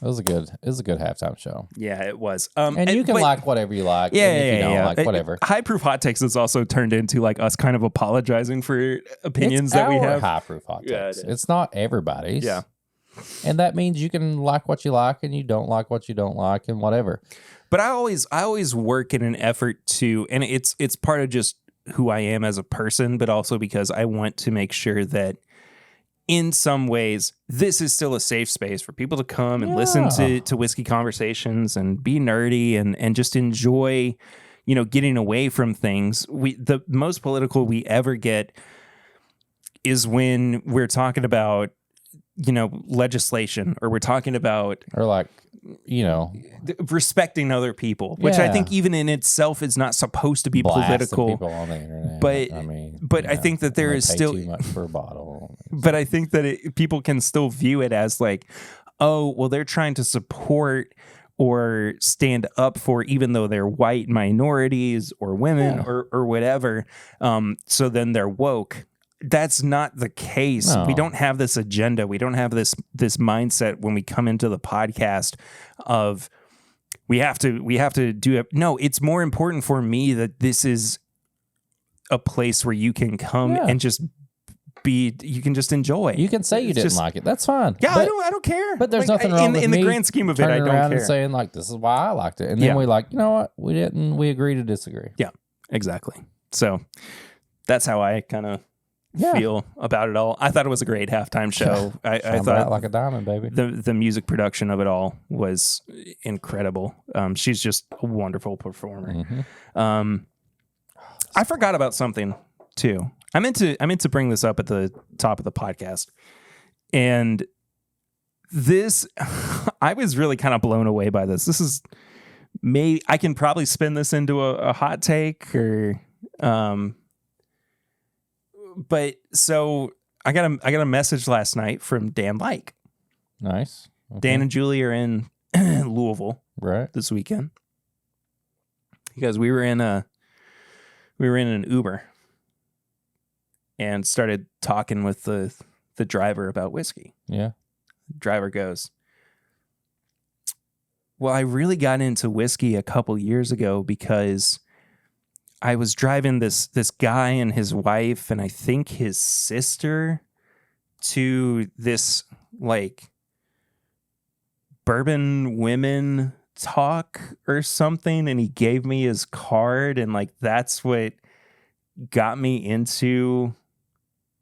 It was a good halftime show. Yeah, it was. And you can like whatever you like. Yeah, and if you don't like whatever. High Proof Hot Takes has also turned into like us kind of apologizing for opinions that we have. High Proof Hot Takes. Yeah, it's not everybody's. Yeah. And that means you can like what you like and you don't like what you don't like and whatever. But I always work in an effort to, and it's part of just who I am as a person, but also because I want to make sure that in some ways, this is still a safe space for people to come and listen to Whiskey Conversations and be nerdy and just enjoy, getting away from things. The most political we ever get is when we're talking about, legislation, or we're talking about, or like, respecting other people, which I think even in itself is not supposed to be political. People on the internet. But I think that there is still too much for a bottle. But I think that people can still view it as like, oh, well, they're trying to support or stand up for, even though they're white minorities or women or whatever. So then they're woke. That's not the case. No. We don't have this agenda. We don't have this mindset when we come into the podcast of we have to do it. No, it's more important for me that this is a place where you can come and just you can just enjoy. You can say you didn't like it. That's fine. Yeah, but I don't care. But there's nothing wrong with in me the grand scheme of it. I don't care. And saying like, this is why I liked it, and then we like, you know what, we didn't. We agree to disagree. Yeah, exactly. So that's how I kind of feel about it all. I thought it was a great halftime show. I thought like a diamond, baby. The music production of it all was incredible. She's just a wonderful performer. Mm-hmm. I forgot about something too. I meant to bring this up at the top of the podcast, and this I was really kind of blown away by this. This is I can probably spin this into a hot take or. But so I got a message last night from Dan Like. Nice. Okay. Dan and Julie are in Louisville this weekend because we were in an Uber and started talking with the driver about whiskey. Yeah. Driver goes, well, I really got into whiskey a couple years ago because I was driving this guy and his wife and I think his sister to this like bourbon women talk or something, and he gave me his card, and like that's what got me into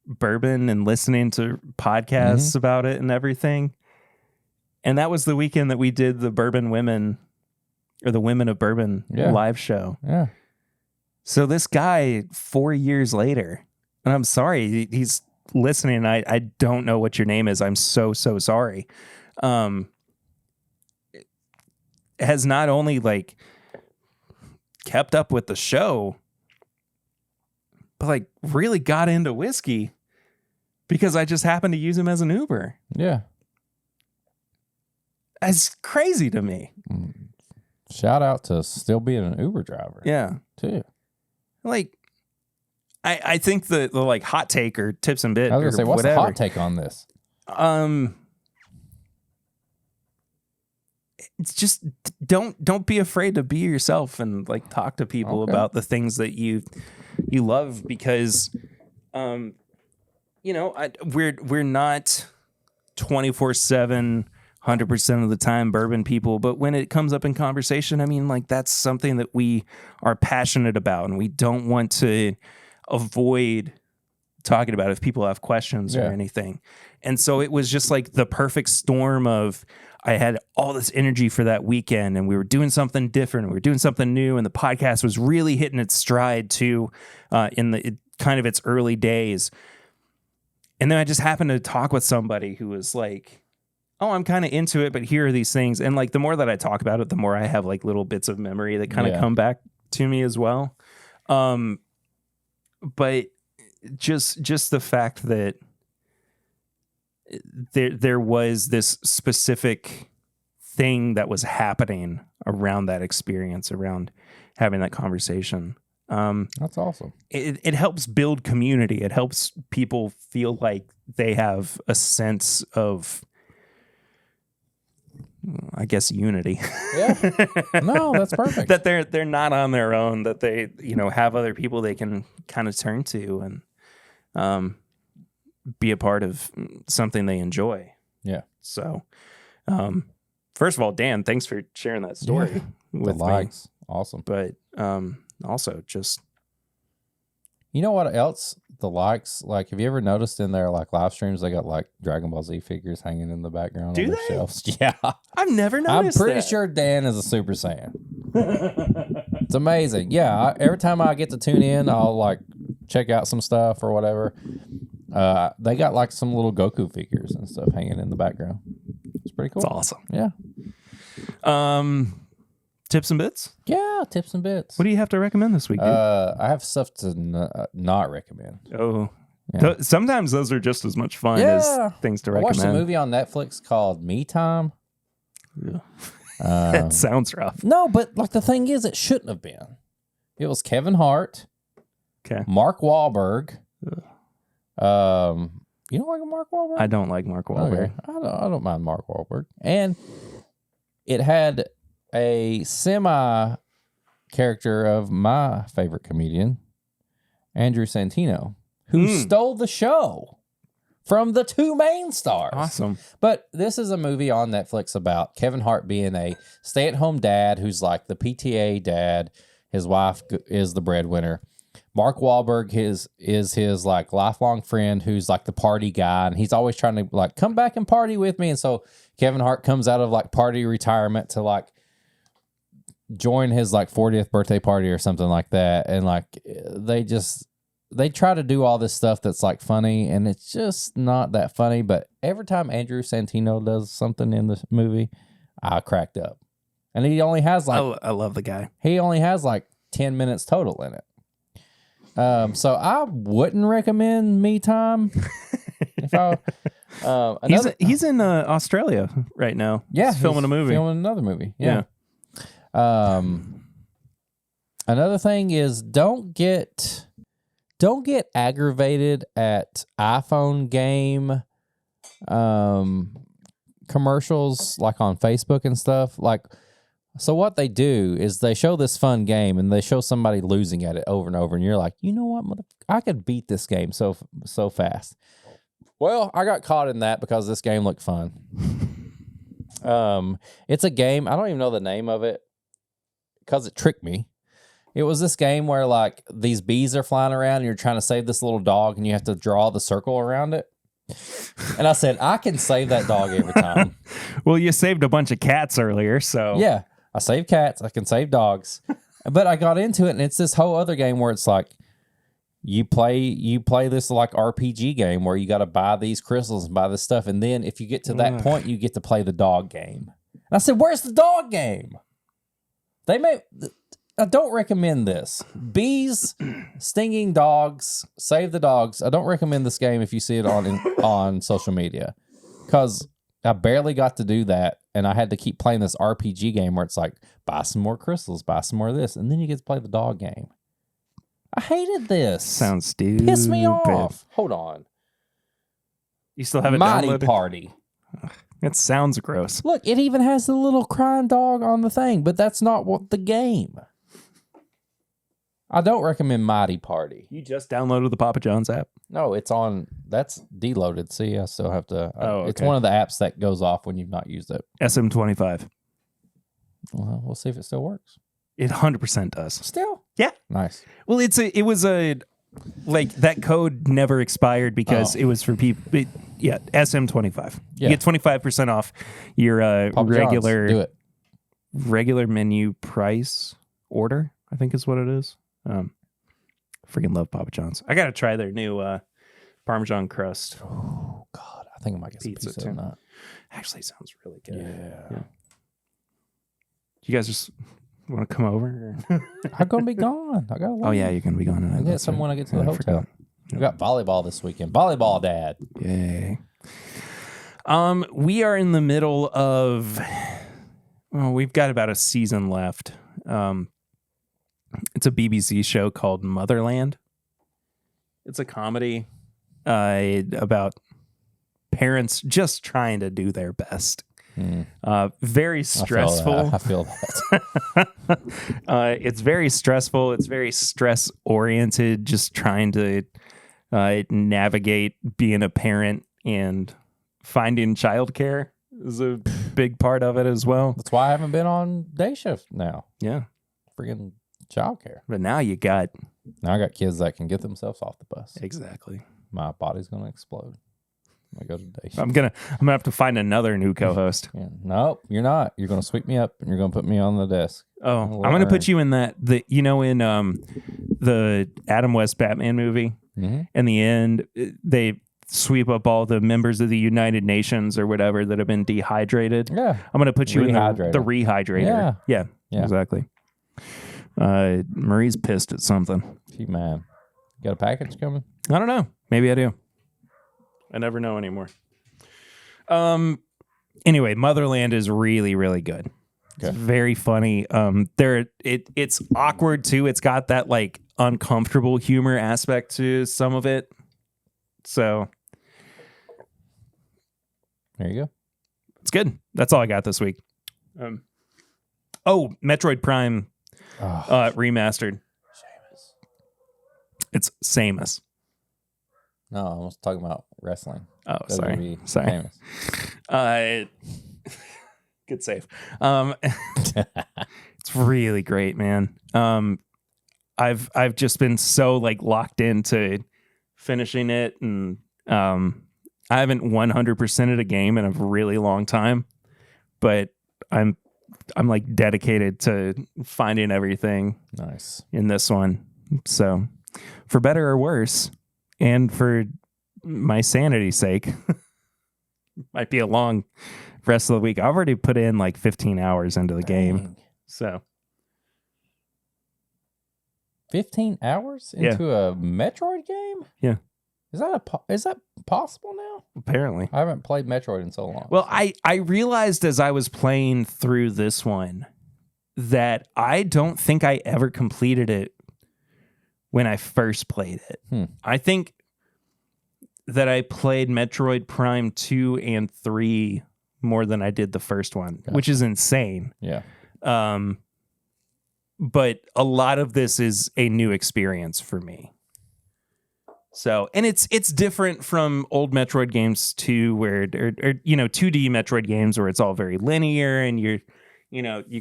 bourbon and listening to podcasts about it and everything. And that was the weekend that we did the Bourbon Women or the Women of Bourbon live show. Yeah. So this guy 4 years later, and I'm sorry, he's listening. I don't know what your name is. I'm so sorry. has not only like kept up with the show, but like really got into whiskey because I just happened to use him as an Uber. Yeah. That's crazy to me. Shout out to still being an Uber driver. Yeah. Too. Like, I think the like hot take or tips and bit. I was gonna say, what's whatever. the hot take on this? It's just don't be afraid to be yourself and like talk to people about the things that you love, because we're not 24/7 100% of the time bourbon people, but when it comes up in conversation, I mean, like, that's something that we are passionate about, and we don't want to avoid talking about if people have questions or anything. And so it was just like the perfect storm of, I had all this energy for that weekend, and we were doing something different. We were doing something new, and the podcast was really hitting its stride too, in the kind of its early days. And then I just happened to talk with somebody who was like, oh, I'm kind of into it, but here are these things. And like, the more that I talk about it, the more I have like little bits of memory that kind of come back to me as well. But just the fact that there was this specific thing that was happening around that experience, around having that conversation. That's awesome. It helps build community. It helps people feel like they have a sense of, I guess, unity. Yeah. No, that's perfect. That they're not on their own, that they, have other people they can kind of turn to and be a part of something they enjoy. Yeah. So, first of all, Dan, thanks for sharing that story with me. Awesome. But also just, you know what else? The likes, like, have you ever noticed in their like live streams they got like Dragon Ball Z figures hanging in the background Do on their they? shelves? Yeah. I've never noticed I'm pretty that. sure Dan is a Super Saiyan. It's amazing. Yeah, every time I get to tune in, I'll like check out some stuff or whatever. They got like some little Goku figures and stuff hanging in the background. It's pretty cool. It's awesome. Yeah. Tips and bits? Yeah, tips and bits. What do you have to recommend this week, dude? I have stuff to not recommend. Oh, Yeah. Sometimes those are just as much fun as things to I recommend. watched a movie on Netflix called Me Time. Yeah. That sounds rough. No, but like the thing is, it shouldn't have been. It was Kevin Hart, Mark Wahlberg. You don't like Mark Wahlberg? I don't like Mark Wahlberg. Okay. I don't mind Mark Wahlberg. And it had a semi character of my favorite comedian, Andrew Santino, who stole the show from the two main stars. Awesome. But this is a movie on Netflix about Kevin Hart being a stay-at-home dad who's like the PTA dad. His wife is the breadwinner. Mark Wahlberg is his like lifelong friend who's like the party guy, and he's always trying to like come back and party with me. And so Kevin Hart comes out of like party retirement to like join his like 40th birthday party or something like that. And like they try to do all this stuff that's like funny, and it's just not that funny. But every time Andrew Santino does something in the movie, I cracked up. And he only has like, I love the guy. He only has like 10 minutes total in it. So I wouldn't recommend Me Time. If I, he's in Australia right now. Yeah, he's filming a movie. Filming another movie. Yeah. Another thing is don't get aggravated at iPhone game commercials like on Facebook and stuff. Like, so what they do is they show this fun game and they show somebody losing at it over and over, and you're like, you know what, I could beat this game so fast. Well, I got caught in that because this game looked fun. It's a game, I don't even know the name of it because it tricked me. It was this game where like these bees are flying around and you're trying to save this little dog and you have to draw the circle around it. And I said, I can save that dog every time. Well, you saved a bunch of cats earlier, so. Yeah, I save cats. I can save dogs. But I got into it, and it's this whole other game where it's like you play this like RPG game where you got to buy these crystals and buy this stuff. And then if you get to that point, you get to play the dog game. And I said, where's the dog game? I don't recommend this. Bees, stinging dogs, save the dogs. I don't recommend this game if you see it on social media, because I barely got to do that, and I had to keep playing this RPG game where it's like, buy some more crystals, buy some more of this, and then you get to play the dog game. I hated this. Sounds stupid. Piss me off. Hold on. You still have it Mighty downloaded? Party. It sounds gross. Look, it even has the little crying dog on the thing, but that's not what the game. I don't recommend Mighty Party. You just downloaded the Papa John's app? No, it's on. That's deloaded. See, I still have to. Oh, It's okay. one of the apps that goes off when you've not used it. SM25. Well, we'll see if it still works. It 100% does. Still? Yeah. Nice. Well, it was like that code never expired because it was for people. SM25. Yeah. You get 25% off your Papa John's, do it. regular menu price order, I think is what it is. Freaking love Papa John's. I gotta try their new Parmesan crust Oh God, I think I might get some Pizza, pizza too. in that. actually sounds really good. Yeah. You guys just want to come over? I'm gonna be gone. I gotta. Oh yeah, you're gonna be gone tonight. I get That's some right. when I get to the I hotel. forgot. We got volleyball this weekend. Volleyball, Dad. Yay. We are in the middle of. Well, we've got about a season left. It's a BBC show called Motherland. It's a comedy about parents just trying to do their best. Very stressful. I feel that. It's very stressful. It's very stress oriented. Just trying to navigate being a parent and finding childcare is a big part of it as well. That's why I haven't been on day shift now. Yeah, Freaking childcare. but now you got Now I got kids that can get themselves off the bus. exactly. My body's gonna explode. I go to day shift. I'm gonna have to find another new co-host. Yeah. Nope, you're not. You're gonna sweep me up and you're gonna put me on the desk. Oh, I'm gonna put you in in the Adam West Batman movie. Mm-hmm. In the end, they sweep up all the members of the United Nations or whatever that have been dehydrated. Yeah. I'm gonna put you in the Rehydrator. rehydrator. Yeah. Yeah, exactly. Marie's pissed at something. Gee, man. Got a package coming? I don't know. Maybe I do. I never know anymore. Anyway, Motherland is really, really good. Okay. It's very funny. It's awkward too. It's got that like uncomfortable humor aspect to some of it. So There you go. it's good. That's all I got this week. Metroid Prime remastered. Seamus. It's Samus. No, I was talking about wrestling. Oh, sorry. WWE Sorry. Seamus. Good save. It's really great, man. I've just been so like locked into finishing it, and I haven't 100%ed a game in a really long time, but I'm like dedicated to finding everything Nice. in this one. So, for better or worse, and for my sanity's sake, might be a long rest of the week. I've already put in like 15 hours into the game. Dang. So 15 hours Yeah. into a Metroid game? Yeah. Is that possible now? apparently. I haven't played Metroid in so long. Well, I realized as I was playing through this one that I don't think I ever completed it when I first played it. I think that I played Metroid Prime 2 and 3 more than I did the first one, which is insane. Yeah. But a lot of this is a new experience for me. So, and it's different from old Metroid games too, where or 2D Metroid games where it's all very linear and you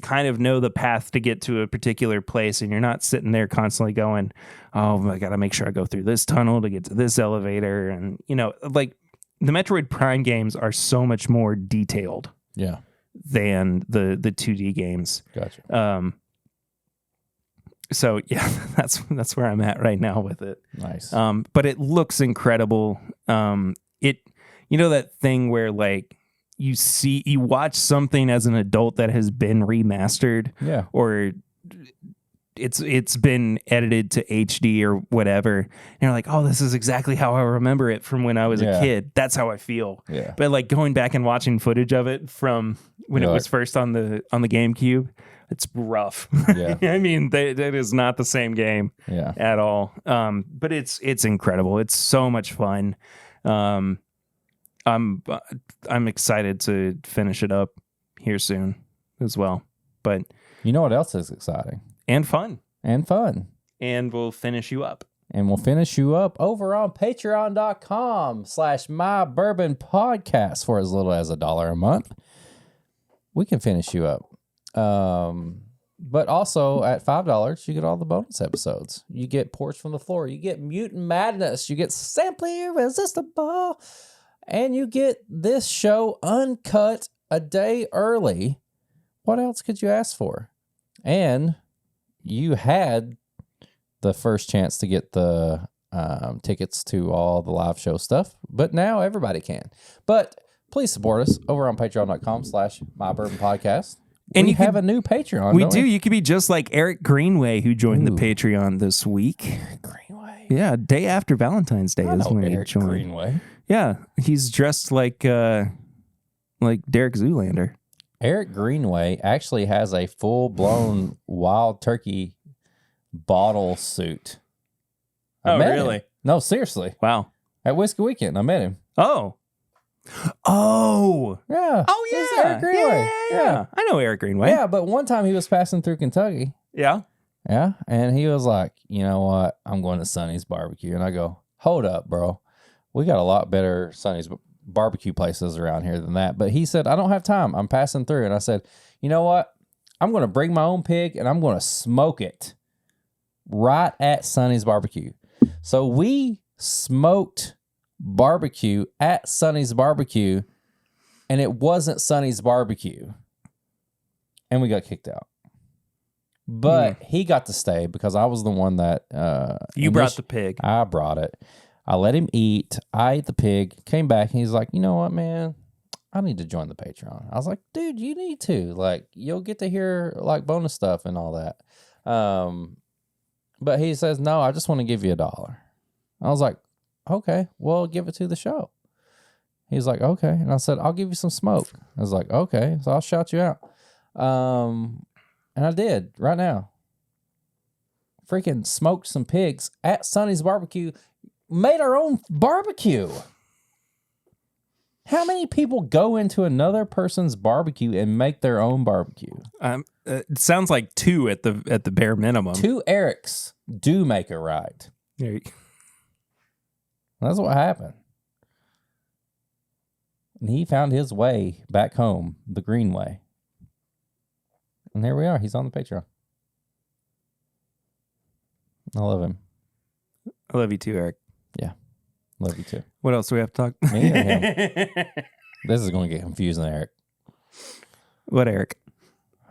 kind of know the path to get to a particular place, and you're not sitting there constantly going, "Oh, I got to make sure I go through this tunnel to get to this elevator." And like the Metroid Prime games are so much more detailed Yeah. than the 2D games. Gotcha. So yeah, that's where I'm at right now with it. Nice. But it looks incredible. That thing where like you watch something as an adult that has been remastered, or it's been edited to HD or whatever, and you're like, oh, this is exactly how I remember it from when I was a kid. That's how I feel. Yeah. But like going back and watching footage of it from when it was first on the GameCube, it's rough. Yeah. I mean, that is not the same game at all. But it's incredible. It's so much fun. I'm excited to finish it up here soon as well. But you know what else is exciting? And fun. And fun. And we'll finish you up. And we'll finish you up over on patreon.com/mybourbonpodcast for as little as $1 a month. We can finish you up. But also at $5, you get all the bonus episodes. You get Porch from the Floor. You get Mutant Madness. You get Simply Irresistible. And you get this show uncut a day early. What else could you ask for? And you had the first chance to get the tickets to all the live show stuff, but now everybody can. But please support us over on patreon.com/mybourbonpodcast. And you have a new Patreon. We do. You could be just like Eric Greenway, who joined the Patreon this week. Eric Greenway. Yeah, day after Valentine's Day is when he joined. Greenway. Yeah, he's dressed like Derek Zoolander. Eric Greenway actually has a full-blown wild turkey bottle suit. Oh, really? Him. No, seriously. Wow. At Whiskey Weekend, I met him. Oh. Yeah. Oh, yeah. Eric Greenway. Yeah. I know Eric Greenway. Yeah, but one time he was passing through Kentucky. Yeah. Yeah, and he was like, you know what? I'm going to Sonny's Barbecue. And I go, hold up, bro. We got a lot better Sonny's barbecue places around here than that. But he said, I don't have time. I'm passing through. And I said, you know what? I'm going to bring my own pig and I'm going to smoke it right at Sonny's Barbecue. So we smoked barbecue at Sonny's Barbecue, and it wasn't Sonny's Barbecue. And we got kicked out. But he got to stay because I was the one that... you brought the pig. I brought it. I let him eat. I ate the pig, came back, and he's like, you know what, man? I need to join the Patreon. I was like, dude, you need to. Like, you'll get to hear, like, bonus stuff and all that. But he says, no, I just want to give you $1. I was like, okay, well, give it to the show. He's like, okay. And I said, I'll give you some smoke. I was like, okay, so I'll shout you out. And I did right now. Freaking smoked some pigs at Sonny's Barbecue. Made our own barbecue. How many people go into another person's barbecue and make their own barbecue? It sounds like 2 at the bare minimum. 2 Erics do make it right. That's what happened. And he found his way back home, the green way. And there we are. He's on the Patreon. I love him. I love you too, Eric. Yeah. Love you too. What else do we have to talk? Me or him? This is going to get confusing, Eric. What, Eric?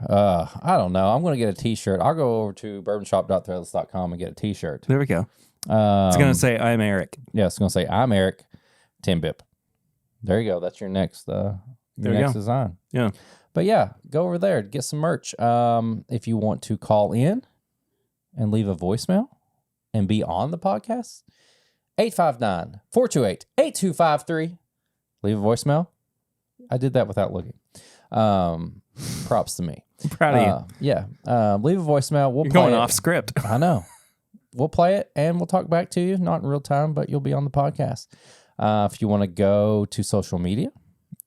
I don't know. I'm going to get a t-shirt. I'll go over to bourbonshop.threadless.com and get a t-shirt. There we go. It's going to say, I'm Eric. Yeah, it's going to say, I'm Eric, TIMBP. There you go. That's your next design. Yeah. But yeah, go over there, get some merch. If you want to call in and leave a voicemail and be on the podcast, 859-428-8253. Leave a voicemail. I did that without looking. Props to me. I'm proud of you. Yeah. Leave a voicemail. You're going off script. I know. We'll play it and we'll talk back to you. Not in real time, but you'll be on the podcast. If you want to go to social media,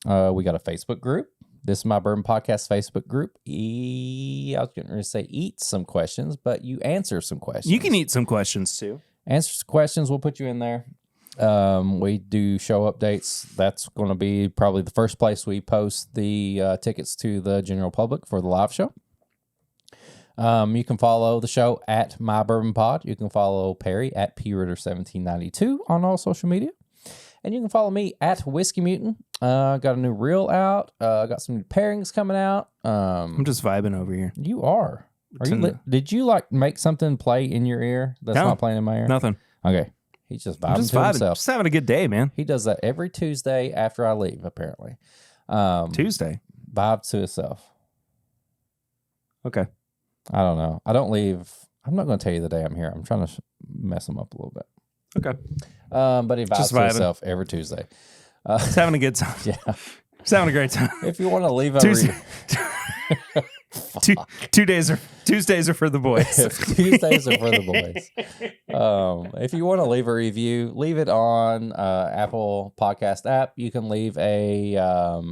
we got a Facebook group. This is My Bourbon Podcast Facebook group. I was going to say eat some questions, but you answer some questions. You can eat some questions too. Answer some questions. We'll put you in there. We do show updates. That's going to be probably the first place we post the tickets to the general public for the live show. You can follow the show at My Bourbon Pod. You can follow Perry at PRitter1792 on all social media. And you can follow me at Whiskey Mutant. Got a new reel out. Got some new pairings coming out. I'm just vibing over here. You are. Did you like make something play in your ear that's not playing in my ear? Nothing. Okay. He's just vibing to himself. Just having a good day, man. He does that every Tuesday after I leave, apparently. Tuesday. Vibe to itself. Okay. I don't know. I don't leave. I'm not going to tell you the day I'm here. I'm trying to mess them up a little bit. Okay. But it Just vibes to vibing. itself every Tuesday. Just having a good time. Yeah. Just having a great time. If you want to leave a Tuesdays are for the boys. Tuesdays are for the boys. If you want to leave a review, leave it on Apple Podcast app. You can leave a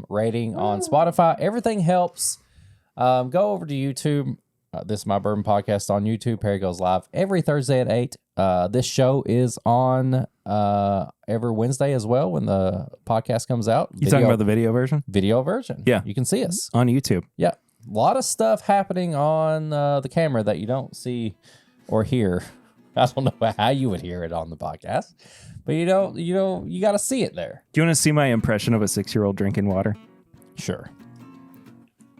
rating on Spotify. Everything helps. Go over to YouTube. This is My Bourbon Podcast on YouTube. Perry Goes Live every Thursday at 8. This show is on every Wednesday as well when the podcast comes out. You talking about the video version? Video version. Yeah. You can see us. On YouTube. Yeah. A lot of stuff happening on the camera that you don't see or hear. I don't know how you would hear it on the podcast, but you got to see it there. Do you want to see my impression of a 6-year-old drinking water? Sure.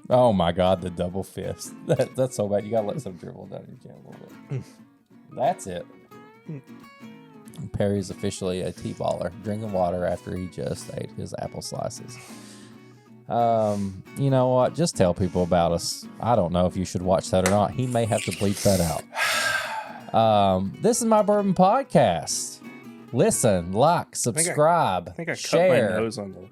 Oh my God, the double fist. That's so bad. You got to let some dribble down your chin a little bit. That's it. Perry's officially a T-baller, drinking water after he just ate his apple slices. You know what? Just tell people about us. I don't know if you should watch that or not. He may have to bleep that out. This is My Bourbon Podcast. Listen, like, subscribe, I think I share. cut my nose on the...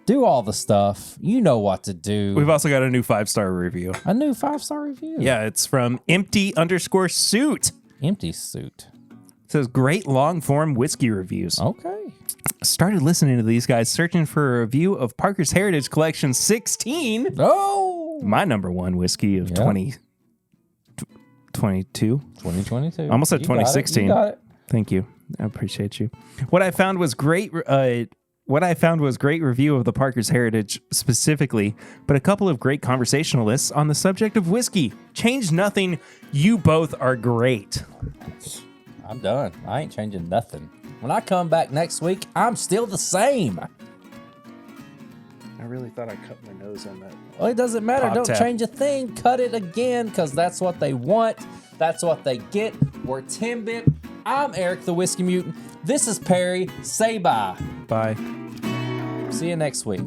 Do all the stuff. You know what to do. We've also got a new 5-star review. A new 5-star review. Yeah, it's from empty_suit. Empty suit. It says great long form whiskey reviews. Okay. Started listening to these guys searching for a review of Parker's Heritage Collection 16. Oh. My number one whiskey of 2022. 2022. Almost at 2016. You got it. Thank you. I appreciate you. What I found was great review of the Parker's Heritage specifically, but a couple of great conversationalists on the subject of whiskey. Change nothing. You both are great. I'm done. I ain't changing nothing. When I come back next week, I'm still the same. I really thought I cut my nose on that. Well, it doesn't matter. Pop Don't tap. change a thing. Cut it again, because that's what they want. That's what they get. We're TIMBP. I'm Eric the Whiskey Mutant. This is Perry. Say bye. Bye. See you next week.